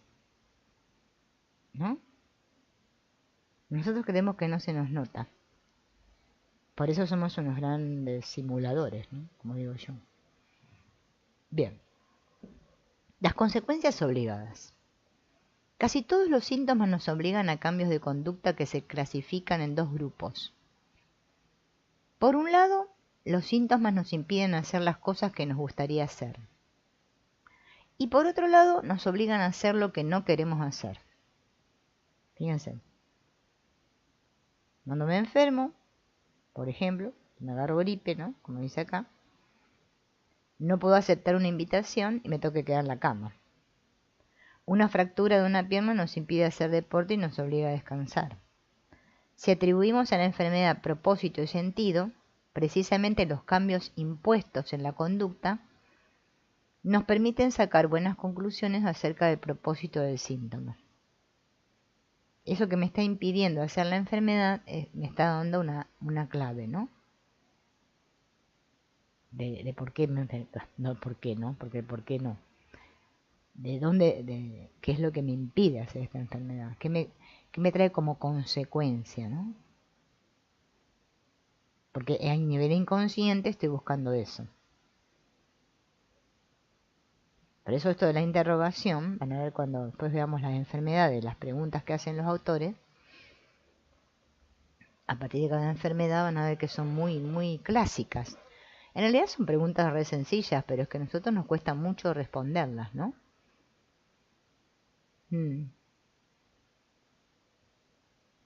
S1: ¿no? Nosotros creemos que no se nos nota. Por eso somos unos grandes simuladores, ¿no? Como digo yo. Bien. Las consecuencias obligadas. Casi todos los síntomas nos obligan a cambios de conducta que se clasifican en dos grupos. Por un lado, los síntomas nos impiden hacer las cosas que nos gustaría hacer. Y por otro lado, nos obligan a hacer lo que no queremos hacer. Fíjense. Cuando me enfermo, por ejemplo, me agarro gripe, ¿no? Como dice acá, no puedo aceptar una invitación y me tengo que quedar en la cama. Una fractura de una pierna nos impide hacer deporte y nos obliga a descansar. Si atribuimos a la enfermedad propósito y sentido, precisamente los cambios impuestos en la conducta nos permiten sacar buenas conclusiones acerca del propósito del síntoma. Eso que me está impidiendo hacer la enfermedad me está dando una clave, ¿no? De por qué me enfermo. No, por qué no, porque por qué no. ¿Qué es lo que me impide hacer esta enfermedad? ¿Qué me trae como consecuencia, ¿no? Porque a nivel inconsciente estoy buscando eso. Por eso esto de la interrogación, van a ver cuando después veamos las enfermedades, las preguntas que hacen los autores, a partir de cada enfermedad van a ver que son muy, muy clásicas. En realidad son preguntas re sencillas, pero es que a nosotros nos cuesta mucho responderlas, ¿no?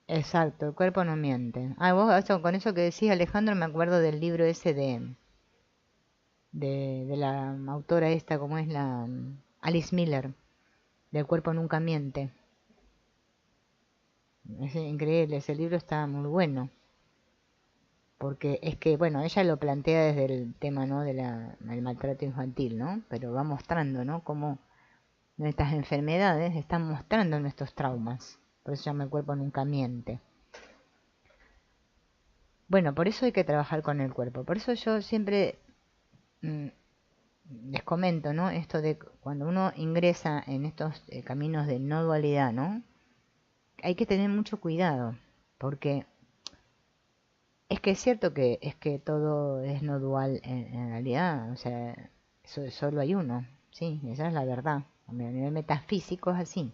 S1: Exacto, el cuerpo no miente. Ah, vos con eso que decís, Alejandro, me acuerdo del libro ese de la autora esta, como es la Alice Miller, del cuerpo nunca miente. Es increíble, ese libro está muy bueno. Porque es que, bueno, ella lo plantea desde el tema, ¿no? Del maltrato infantil, ¿no? Pero va mostrando, ¿no? Cómo nuestras enfermedades están mostrando nuestros traumas. Por eso se llama el cuerpo nunca miente. Bueno, por eso hay que trabajar con el cuerpo. Por eso yo siempre les comento, ¿no? Esto de cuando uno ingresa en estos caminos de no dualidad, ¿no? Hay que tener mucho cuidado, porque es que es cierto que todo es no dual en realidad, o sea, solo hay uno, sí, esa es la verdad. A nivel metafísico es así.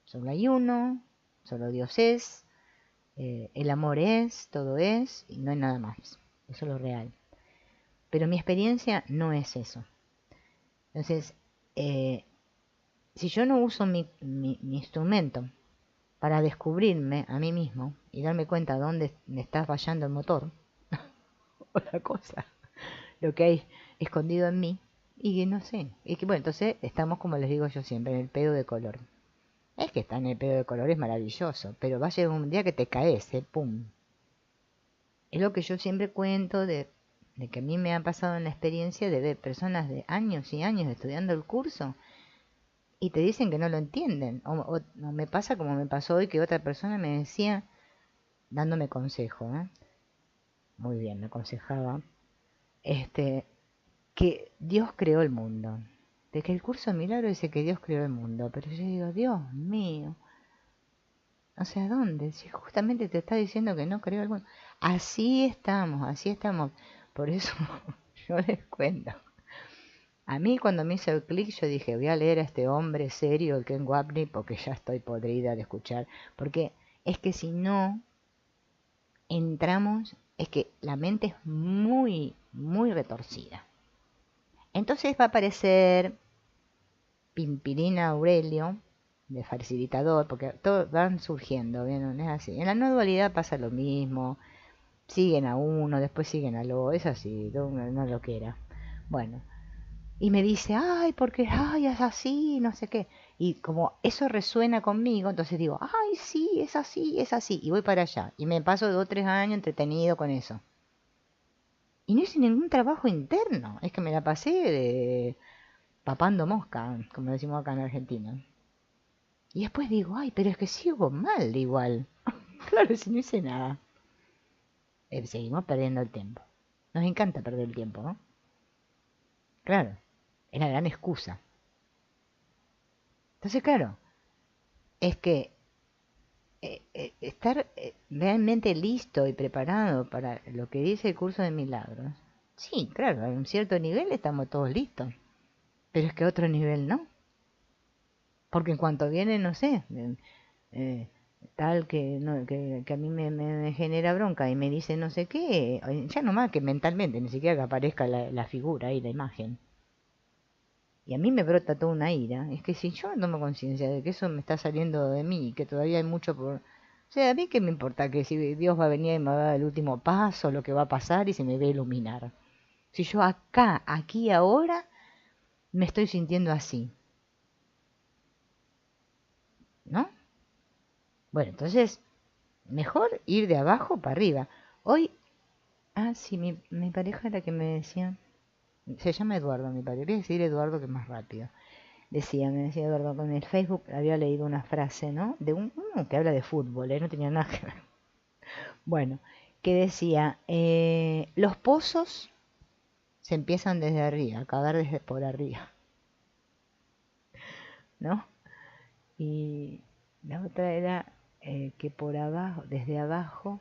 S1: Solo hay uno, solo Dios es, el amor es, todo es, y no hay nada más. Eso es lo real. Pero mi experiencia no es eso. Entonces, si yo no uso mi instrumento para descubrirme a mí mismo y darme cuenta de dónde me está fallando el motor, o la cosa, lo que hay escondido en mí, y no sé, es que bueno, entonces estamos, como les digo yo siempre, en el pedo de color. Es que estar en el pedo de color es maravilloso, pero va a llegar un día que te caes, ¡pum! Es lo que yo siempre cuento de que a mí me ha pasado en la experiencia de ver personas de años y años estudiando el curso y te dicen que no lo entienden. O me pasa como me pasó hoy, que otra persona me decía, dándome consejo, muy bien, me aconsejaba, que Dios creó el mundo. De que el curso de milagro dice que Dios creó el mundo. Pero yo digo, Dios mío. O sea, ¿dónde? Si justamente te está diciendo que no creó el mundo. Así estamos, así estamos. Por eso yo les cuento. A mí cuando me hizo el clic yo dije, voy a leer a este hombre serio, el Ken Wapnick, porque ya estoy podrida de escuchar. Porque es que si no entramos, es que la mente es muy, muy retorcida. Entonces va a aparecer Pimpirina Aurelio, de facilitador, porque todos van surgiendo, ¿bien? Es así. En la no dualidad pasa lo mismo, siguen a uno, después siguen al otro, es así, no lo que era. Bueno, y me dice, ay, porque, ay, es así, no sé qué. Y como eso resuena conmigo, entonces digo, ay, sí, es así, y voy para allá. Y me paso 2 o 3 años entretenido con eso. Y no hice ningún trabajo interno, es que me la pasé de papando mosca, como decimos acá en Argentina. Y después digo, ay, pero es que sigo mal igual. Claro, si no hice nada. Seguimos perdiendo el tiempo. Nos encanta perder el tiempo, ¿no? Claro, es la gran excusa. Entonces, claro, es que estar realmente listo y preparado para lo que dice el curso de milagros. Sí, claro, a un cierto nivel estamos todos listos, pero es que a otro nivel no. Porque en cuanto viene, no sé, eh, tal que, no, que a mí me genera bronca y me dice no sé qué, ya nomás que mentalmente, ni siquiera que aparezca la figura y la imagen. Y a mí me brota toda una ira. Es que si yo no tomo conciencia de que eso me está saliendo de mí, que todavía hay mucho por... O sea, a mí qué me importa que si Dios va a venir y me va a dar el último paso, lo que va a pasar y se me va a iluminar. Si yo acá, aquí, ahora, me estoy sintiendo así, ¿no? Bueno, entonces, mejor ir de abajo para arriba. Hoy, sí, mi pareja era que me decía, se llama Eduardo, mi pareja, voy a decir Eduardo que es más rápido. Me decía Eduardo, con el Facebook había leído una frase, ¿no? De uno que habla de fútbol, ¿eh? No tenía nada que ver. Bueno, que decía, los pozos se empiezan desde arriba, a cavar desde por arriba, ¿no? Y la otra era que por abajo, desde abajo,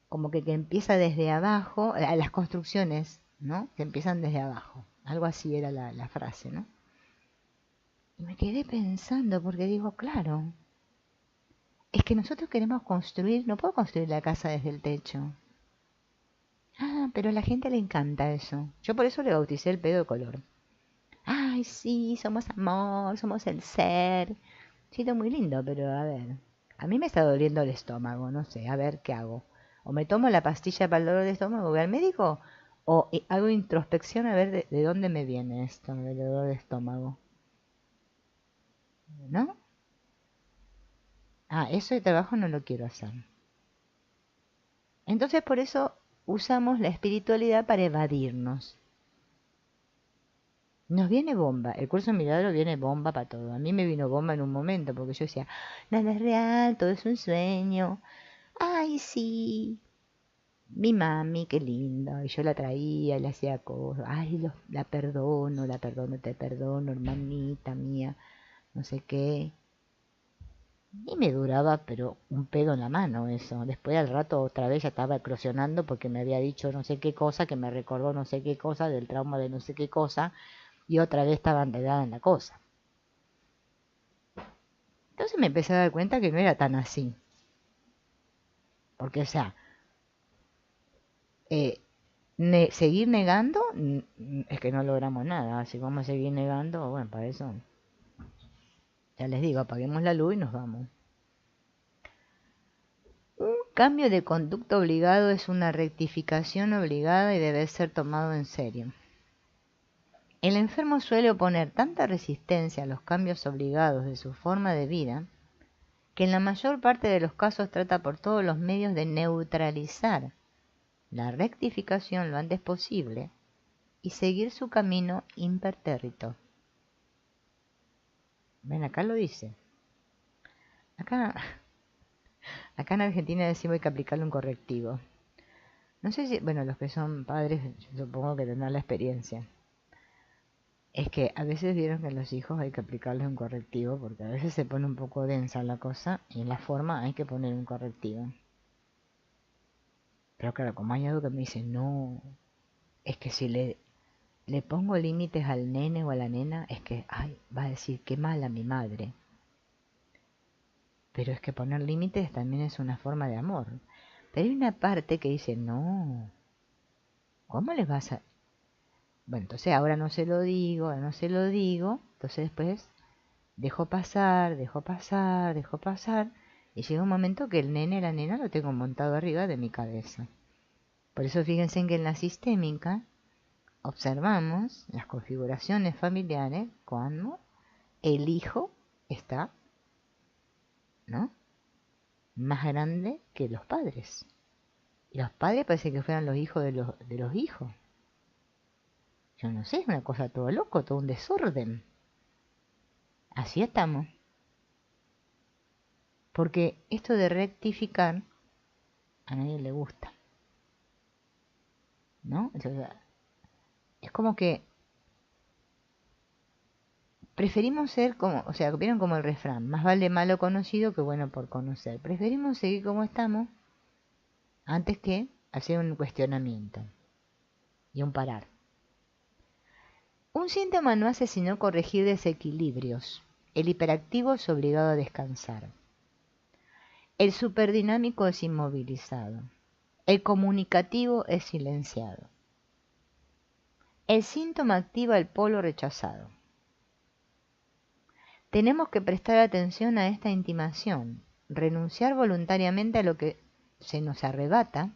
S1: como que empieza desde abajo, las construcciones, ¿no? Que empiezan desde abajo. Algo así era la frase, ¿no? Y me quedé pensando porque digo, claro, es que nosotros queremos construir, no puedo construir la casa desde el techo. Ah, pero a la gente le encanta eso. Yo por eso le bauticé el pedo de color. Ay, sí, somos amor, somos el ser. Sí, todo muy lindo, pero a ver. A mí me está doliendo el estómago, no sé, a ver qué hago. O me tomo la pastilla para el dolor de estómago, voy al médico, o hago introspección a ver de dónde me viene esto, del dolor de estómago. ¿No? Ah, eso de trabajo no lo quiero hacer. Entonces por eso usamos la espiritualidad para evadirnos. Nos viene bomba, el curso de milagro viene bomba para todo. A mí me vino bomba en un momento porque yo decía, nada es real, todo es un sueño. Ay, sí, mi mami, qué linda. Y yo la traía, le hacía cosas. Ay, la perdono, te perdono, hermanita mía, no sé qué. Y me duraba, pero un pedo en la mano eso. Después al rato otra vez ya estaba eclosionando porque me había dicho no sé qué cosa, que me recordó no sé qué cosa, del trauma de no sé qué cosa, y otra vez estaba enredada en la cosa. Entonces me empecé a dar cuenta que no era tan así. Porque, o sea, eh, seguir negando es que no logramos nada. Si vamos a seguir negando, bueno, para eso, ya les digo, apaguemos la luz y nos vamos. Un cambio de conducta obligado es una rectificación obligada y debe ser tomado en serio. El enfermo suele oponer tanta resistencia a los cambios obligados de su forma de vida que en la mayor parte de los casos trata por todos los medios de neutralizar la rectificación lo antes posible y seguir su camino impertérrito. Ven, acá lo dice. Acá, acá en Argentina decimos hay que aplicarle un correctivo. No sé si, bueno, los que son padres, yo supongo que tendrán la experiencia. Es que a veces vieron que a los hijos hay que aplicarles un correctivo porque a veces se pone un poco densa la cosa y en la forma hay que poner un correctivo. Pero claro, como hay algo que me dice, no, es que si le le pongo límites al nene o a la nena, es que, ay, va a decir, qué mala mi madre. Pero es que poner límites también es una forma de amor. Pero hay una parte que dice, no, ¿cómo les vas a...? Bueno, entonces ahora no se lo digo, ahora no se lo digo, entonces después dejo pasar, dejo pasar, dejo pasar, y llega un momento que el nene, la nena, lo tengo montado arriba de mi cabeza. Por eso fíjense en que en la sistémica observamos las configuraciones familiares cuando el hijo está, ¿no?, más grande que los padres. Y los padres parece que fueran los hijos de los hijos. Yo no sé, es una cosa todo loco, todo un desorden. Así estamos. Porque esto de rectificar a nadie le gusta, ¿no? Entonces, es como que preferimos ser como, o sea, vieron como el refrán, más vale malo conocido que bueno por conocer. Preferimos seguir como estamos antes que hacer un cuestionamiento y un parar. Un síntoma no hace sino corregir desequilibrios. El hiperactivo es obligado a descansar. El superdinámico es inmovilizado. El comunicativo es silenciado. El síntoma activa el polo rechazado. Tenemos que prestar atención a esta intimación, renunciar voluntariamente a lo que se nos arrebata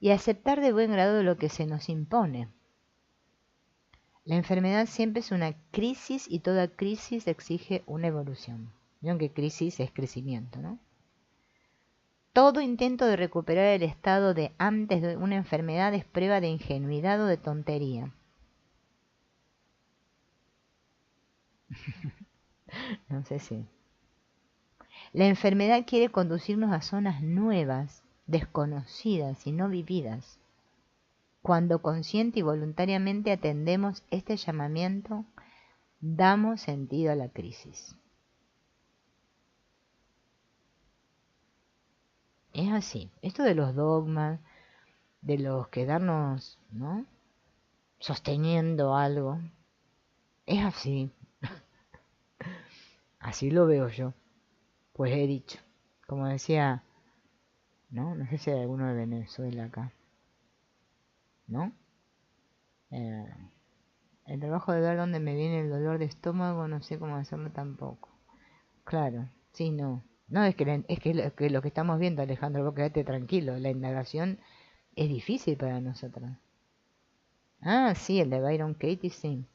S1: y aceptar de buen grado lo que se nos impone. La enfermedad siempre es una crisis y toda crisis exige una evolución. Vieron que crisis es crecimiento, ¿no? Todo intento de recuperar el estado de antes de una enfermedad es prueba de ingenuidad o de tontería. No sé si. La enfermedad quiere conducirnos a zonas nuevas, desconocidas y no vividas. Cuando consciente y voluntariamente atendemos este llamamiento, damos sentido a la crisis. Es así. Esto de los dogmas, de los quedarnos, ¿no?, sosteniendo algo, es así. Así lo veo yo. Pues he dicho. Como decía, ¿no? No sé si hay alguno de Venezuela acá, ¿no? Eh, el trabajo de ver dónde me viene el dolor de estómago, no sé cómo hacerlo tampoco. Claro, sí, no. No, es que lo que estamos viendo, Alejandro, vos quedate tranquilo. La indagación es difícil para nosotros. Ah, sí, el de Byron Katie, sí.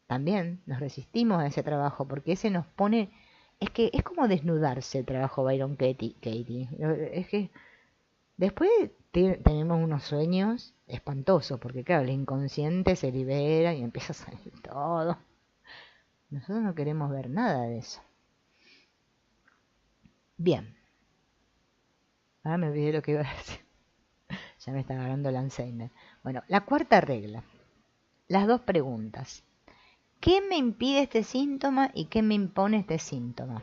S1: También nos resistimos a ese trabajo porque ese nos pone... Es que es como desnudarse el trabajo Byron Katie. Es que después tenemos unos sueños espantosos porque claro, el inconsciente se libera y empieza a salir todo. Nosotros no queremos ver nada de eso. Bien. Ahora me olvidé lo que iba a decir. Ya me está agarrando el Alzheimer. Bueno, la cuarta regla. Las dos preguntas. ¿Qué me impide este síntoma y qué me impone este síntoma?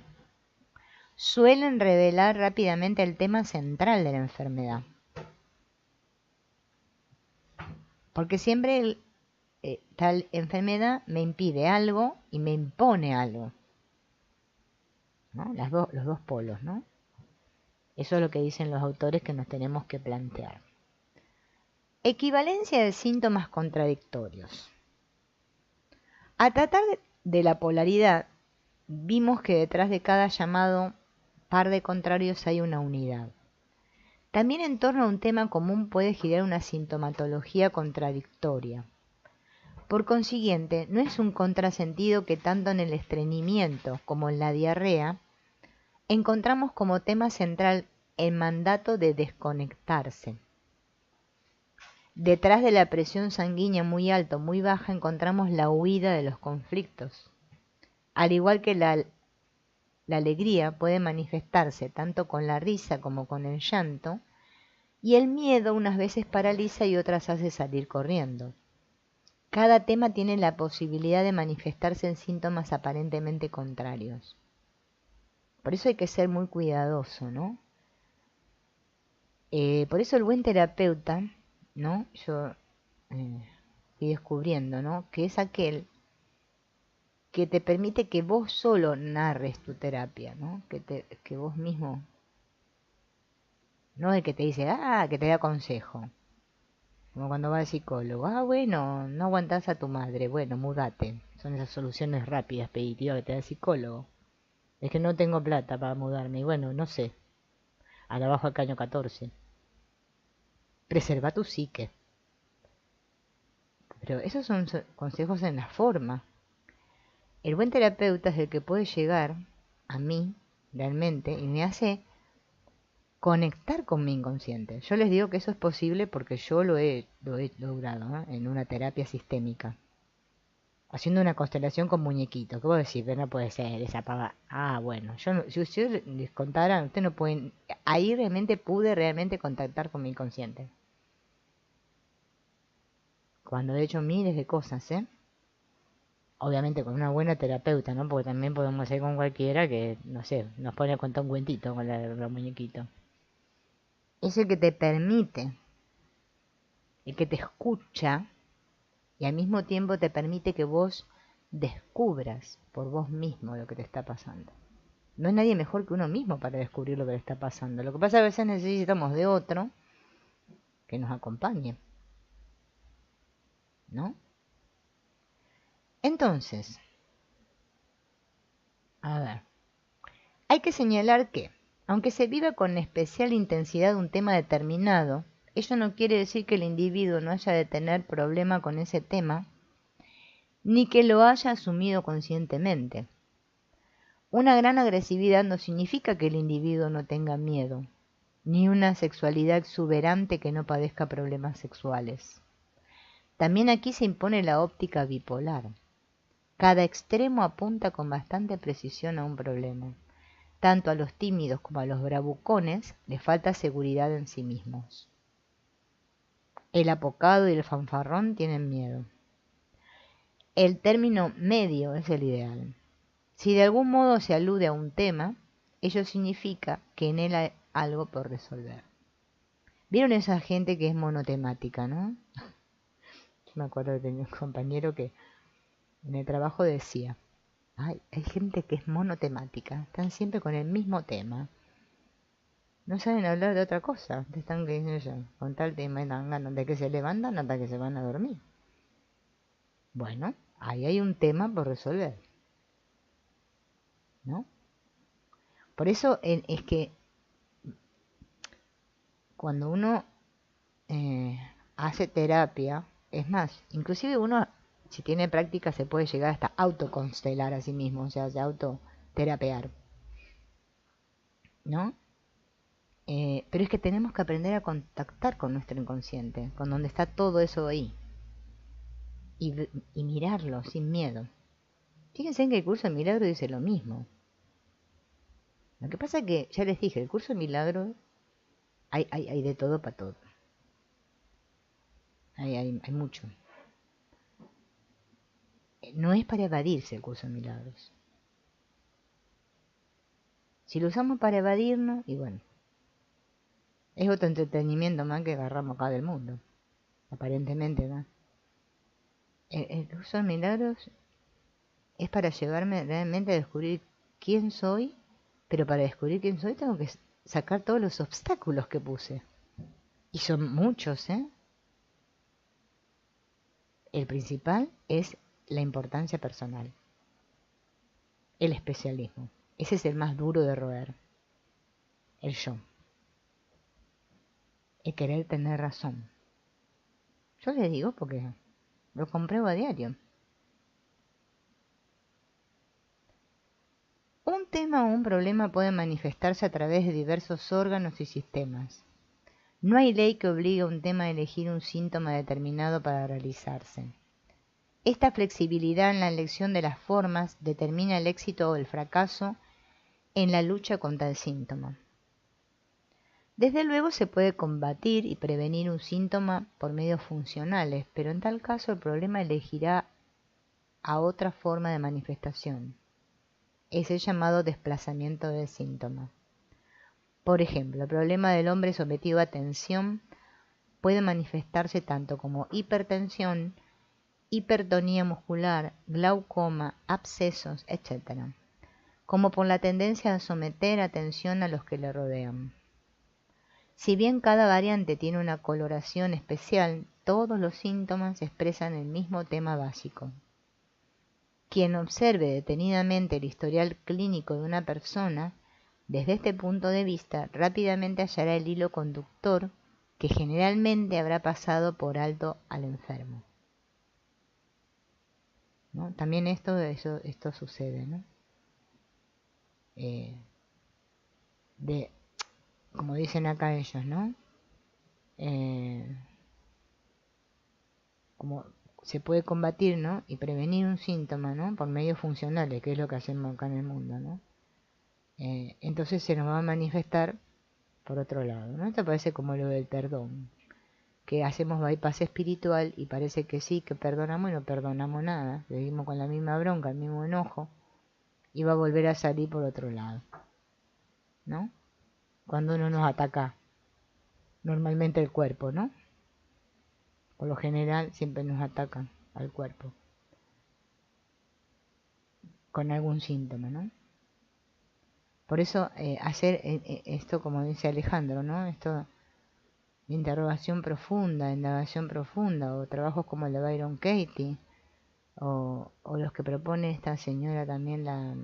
S1: Suelen revelar rápidamente el tema central de la enfermedad. Porque siempre tal enfermedad me impide algo y me impone algo, ¿no? Los dos polos, ¿no? Eso es lo que dicen los autores que nos tenemos que plantear. Equivalencia de síntomas contradictorios. A tratar de la polaridad, vimos que detrás de cada llamado par de contrarios hay una unidad. También en torno a un tema común puede girar una sintomatología contradictoria. Por consiguiente, no es un contrasentido que tanto en el estreñimiento como en la diarrea encontramos como tema central el mandato de desconectarse. Detrás de la presión sanguínea muy alta o muy baja encontramos la huida de los conflictos. Al igual que la alegría puede manifestarse tanto con la risa como con el llanto, y el miedo unas veces paraliza y otras hace salir corriendo. Cada tema tiene la posibilidad de manifestarse en síntomas aparentemente contrarios. Por eso hay que ser muy cuidadoso, ¿no? Por eso el buen terapeuta, ¿no? Yo y descubriendo, ¿no? Que es aquel que te permite que vos solo narres tu terapia, ¿no? Que vos mismo, no el que te dice, que te da consejo. Como cuando va al psicólogo, bueno, no aguantás a tu madre, bueno, mudate. Son esas soluciones rápidas, expeditivas que te da el psicólogo. Es que no tengo plata para mudarme, y bueno, no sé, a la bajo al caño 14. Preserva tu psique. Pero esos son consejos en la forma. El buen terapeuta es el que puede llegar a mí, realmente, y me hace conectar con mi inconsciente. Yo les digo que eso es posible porque yo lo he logrado, ¿no? En una terapia sistémica. Haciendo una constelación con muñequitos. ¿Qué vos decís? Pero no puede ser esa pava. Bueno, yo no, si yo les contara, ustedes no pueden. Ahí realmente pude realmente contactar con mi inconsciente. Cuando he hecho miles de cosas, ¿eh? Obviamente con una buena terapeuta, ¿no? Porque también podemos hacer con cualquiera que, no sé, nos pone a contar un cuentito con los muñequitos. Es el que te permite, el que te escucha y al mismo tiempo te permite que vos descubras por vos mismo lo que te está pasando. No hay nadie mejor que uno mismo para descubrir lo que le está pasando. Lo que pasa es que a veces necesitamos de otro que nos acompañe, ¿no? Entonces, a ver, hay que señalar que, aunque se viva con especial intensidad un tema determinado, ello no quiere decir que el individuo no haya de tener problema con ese tema, ni que lo haya asumido conscientemente. Una gran agresividad no significa que el individuo no tenga miedo, ni una sexualidad exuberante que no padezca problemas sexuales. También aquí se impone la óptica bipolar. Cada extremo apunta con bastante precisión a un problema. Tanto a los tímidos como a los bravucones les falta seguridad en sí mismos. El apocado y el fanfarrón tienen miedo. El término medio es el ideal. Si de algún modo se alude a un tema, ello significa que en él hay algo por resolver. ¿Vieron esa gente que es monotemática, no? Yo me acuerdo que tenía un compañero que en el trabajo decía, hay gente que es monotemática, están siempre con el mismo tema. No saben hablar de otra cosa, están con tal tema y dan ganas de que se levantan hasta que se van a dormir. Bueno, ahí hay un tema por resolver, ¿no? Por eso es que cuando uno hace terapia, es más, inclusive uno, si tiene práctica, se puede llegar hasta autoconstelar a sí mismo, o sea, se autoterapear, ¿no? Pero es que tenemos que aprender a contactar con nuestro inconsciente, con donde está todo eso ahí, y mirarlo sin miedo. Fíjense que el curso de milagro dice lo mismo. Lo que pasa es que, ya les dije, el curso de milagro hay de todo para todo. Hay mucho. No es para evadirse el curso de milagros. Si lo usamos para evadirnos, y bueno, es otro entretenimiento más que agarramos acá del mundo, aparentemente, ¿no? El curso de milagros es para llevarme realmente a descubrir quién soy, pero para descubrir quién soy tengo que sacar todos los obstáculos que puse. Y son muchos, ¿eh? El principal es la importancia personal, el especialismo. Ese es el más duro de roer, el yo, el querer tener razón. Yo les digo porque lo compruebo a diario. Un tema o un problema puede manifestarse a través de diversos órganos y sistemas. No hay ley que obligue a un tema a elegir un síntoma determinado para realizarse. Esta flexibilidad en la elección de las formas determina el éxito o el fracaso en la lucha contra el síntoma. Desde luego se puede combatir y prevenir un síntoma por medios funcionales, pero en tal caso el problema elegirá a otra forma de manifestación. Es el llamado desplazamiento del síntoma. Por ejemplo, el problema del hombre sometido a tensión puede manifestarse tanto como hipertensión hipertonía muscular, glaucoma, abscesos, etc., como por la tendencia a someter atención a los que le rodean. Si bien cada variante tiene una coloración especial, todos los síntomas expresan el mismo tema básico. Quien observe detenidamente el historial clínico de una persona, desde este punto de vista, rápidamente hallará el hilo conductor que generalmente habrá pasado por alto al enfermo, ¿no? También esto sucede, ¿no? Como dicen acá ellos, ¿no? Como se puede combatir, ¿no? Y prevenir un síntoma, ¿no? Por medios funcionales, que es lo que hacemos acá en el mundo, ¿no? Entonces se nos va a manifestar por otro lado, ¿no? Esto parece como lo del perdón, que hacemos bypass espiritual y parece que sí, que perdonamos y no perdonamos nada, seguimos con la misma bronca, el mismo enojo, y va a volver a salir por otro lado, ¿no? Cuando uno nos ataca, normalmente el cuerpo, ¿no? Por lo general siempre nos atacan al cuerpo con algún síntoma, ¿no? Por eso hacer esto, como dice Alejandro, ¿no? Esto de interrogación profunda, indagación profunda, o trabajos como el de Byron Katie, o los que propone esta señora también, la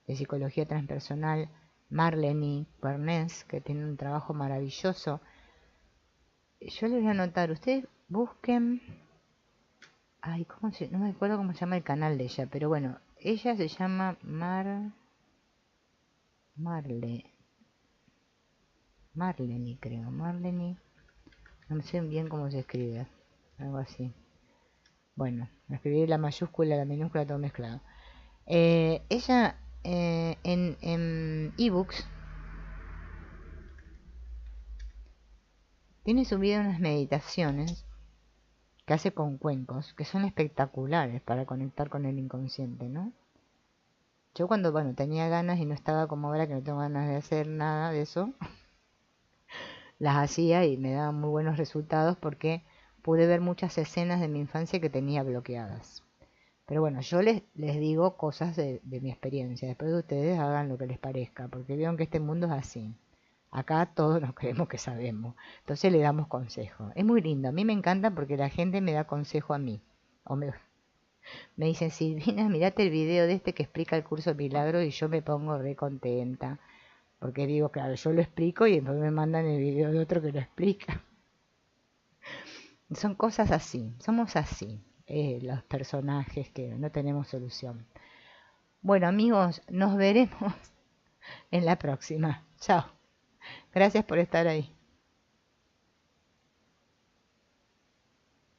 S1: de psicología transpersonal, Marlene Bernes, que tiene un trabajo maravilloso. Yo les voy a anotar, ustedes busquen, ay, no me acuerdo cómo se llama el canal de ella, pero bueno, ella se llama Marlene, creo, Marlene, no sé bien cómo se escribe, algo así. Bueno, escribí la mayúscula, la minúscula, todo mezclado. Ella en ebooks tiene subida unas meditaciones que hace con cuencos, que son espectaculares para conectar con el inconsciente, ¿no? Yo cuando, bueno, tenía ganas y no estaba como ahora que no tengo ganas de hacer nada de eso, las hacía y me daban muy buenos resultados porque pude ver muchas escenas de mi infancia que tenía bloqueadas. Pero bueno, yo les digo cosas de mi experiencia, después de ustedes hagan lo que les parezca, porque vieron que este mundo es así. Acá todos nos creemos que sabemos, entonces le damos consejo. Es muy lindo, a mí me encanta porque la gente me da consejo a mí. O me dicen, Silvina, mirate el video de este que explica el curso de milagro, y yo me pongo re contenta. Porque digo, claro, yo lo explico y después me mandan el video de otro que lo explica. Son cosas así, somos así, los personajes que no tenemos solución. Bueno, amigos, nos veremos en la próxima. Chao. Gracias por estar ahí.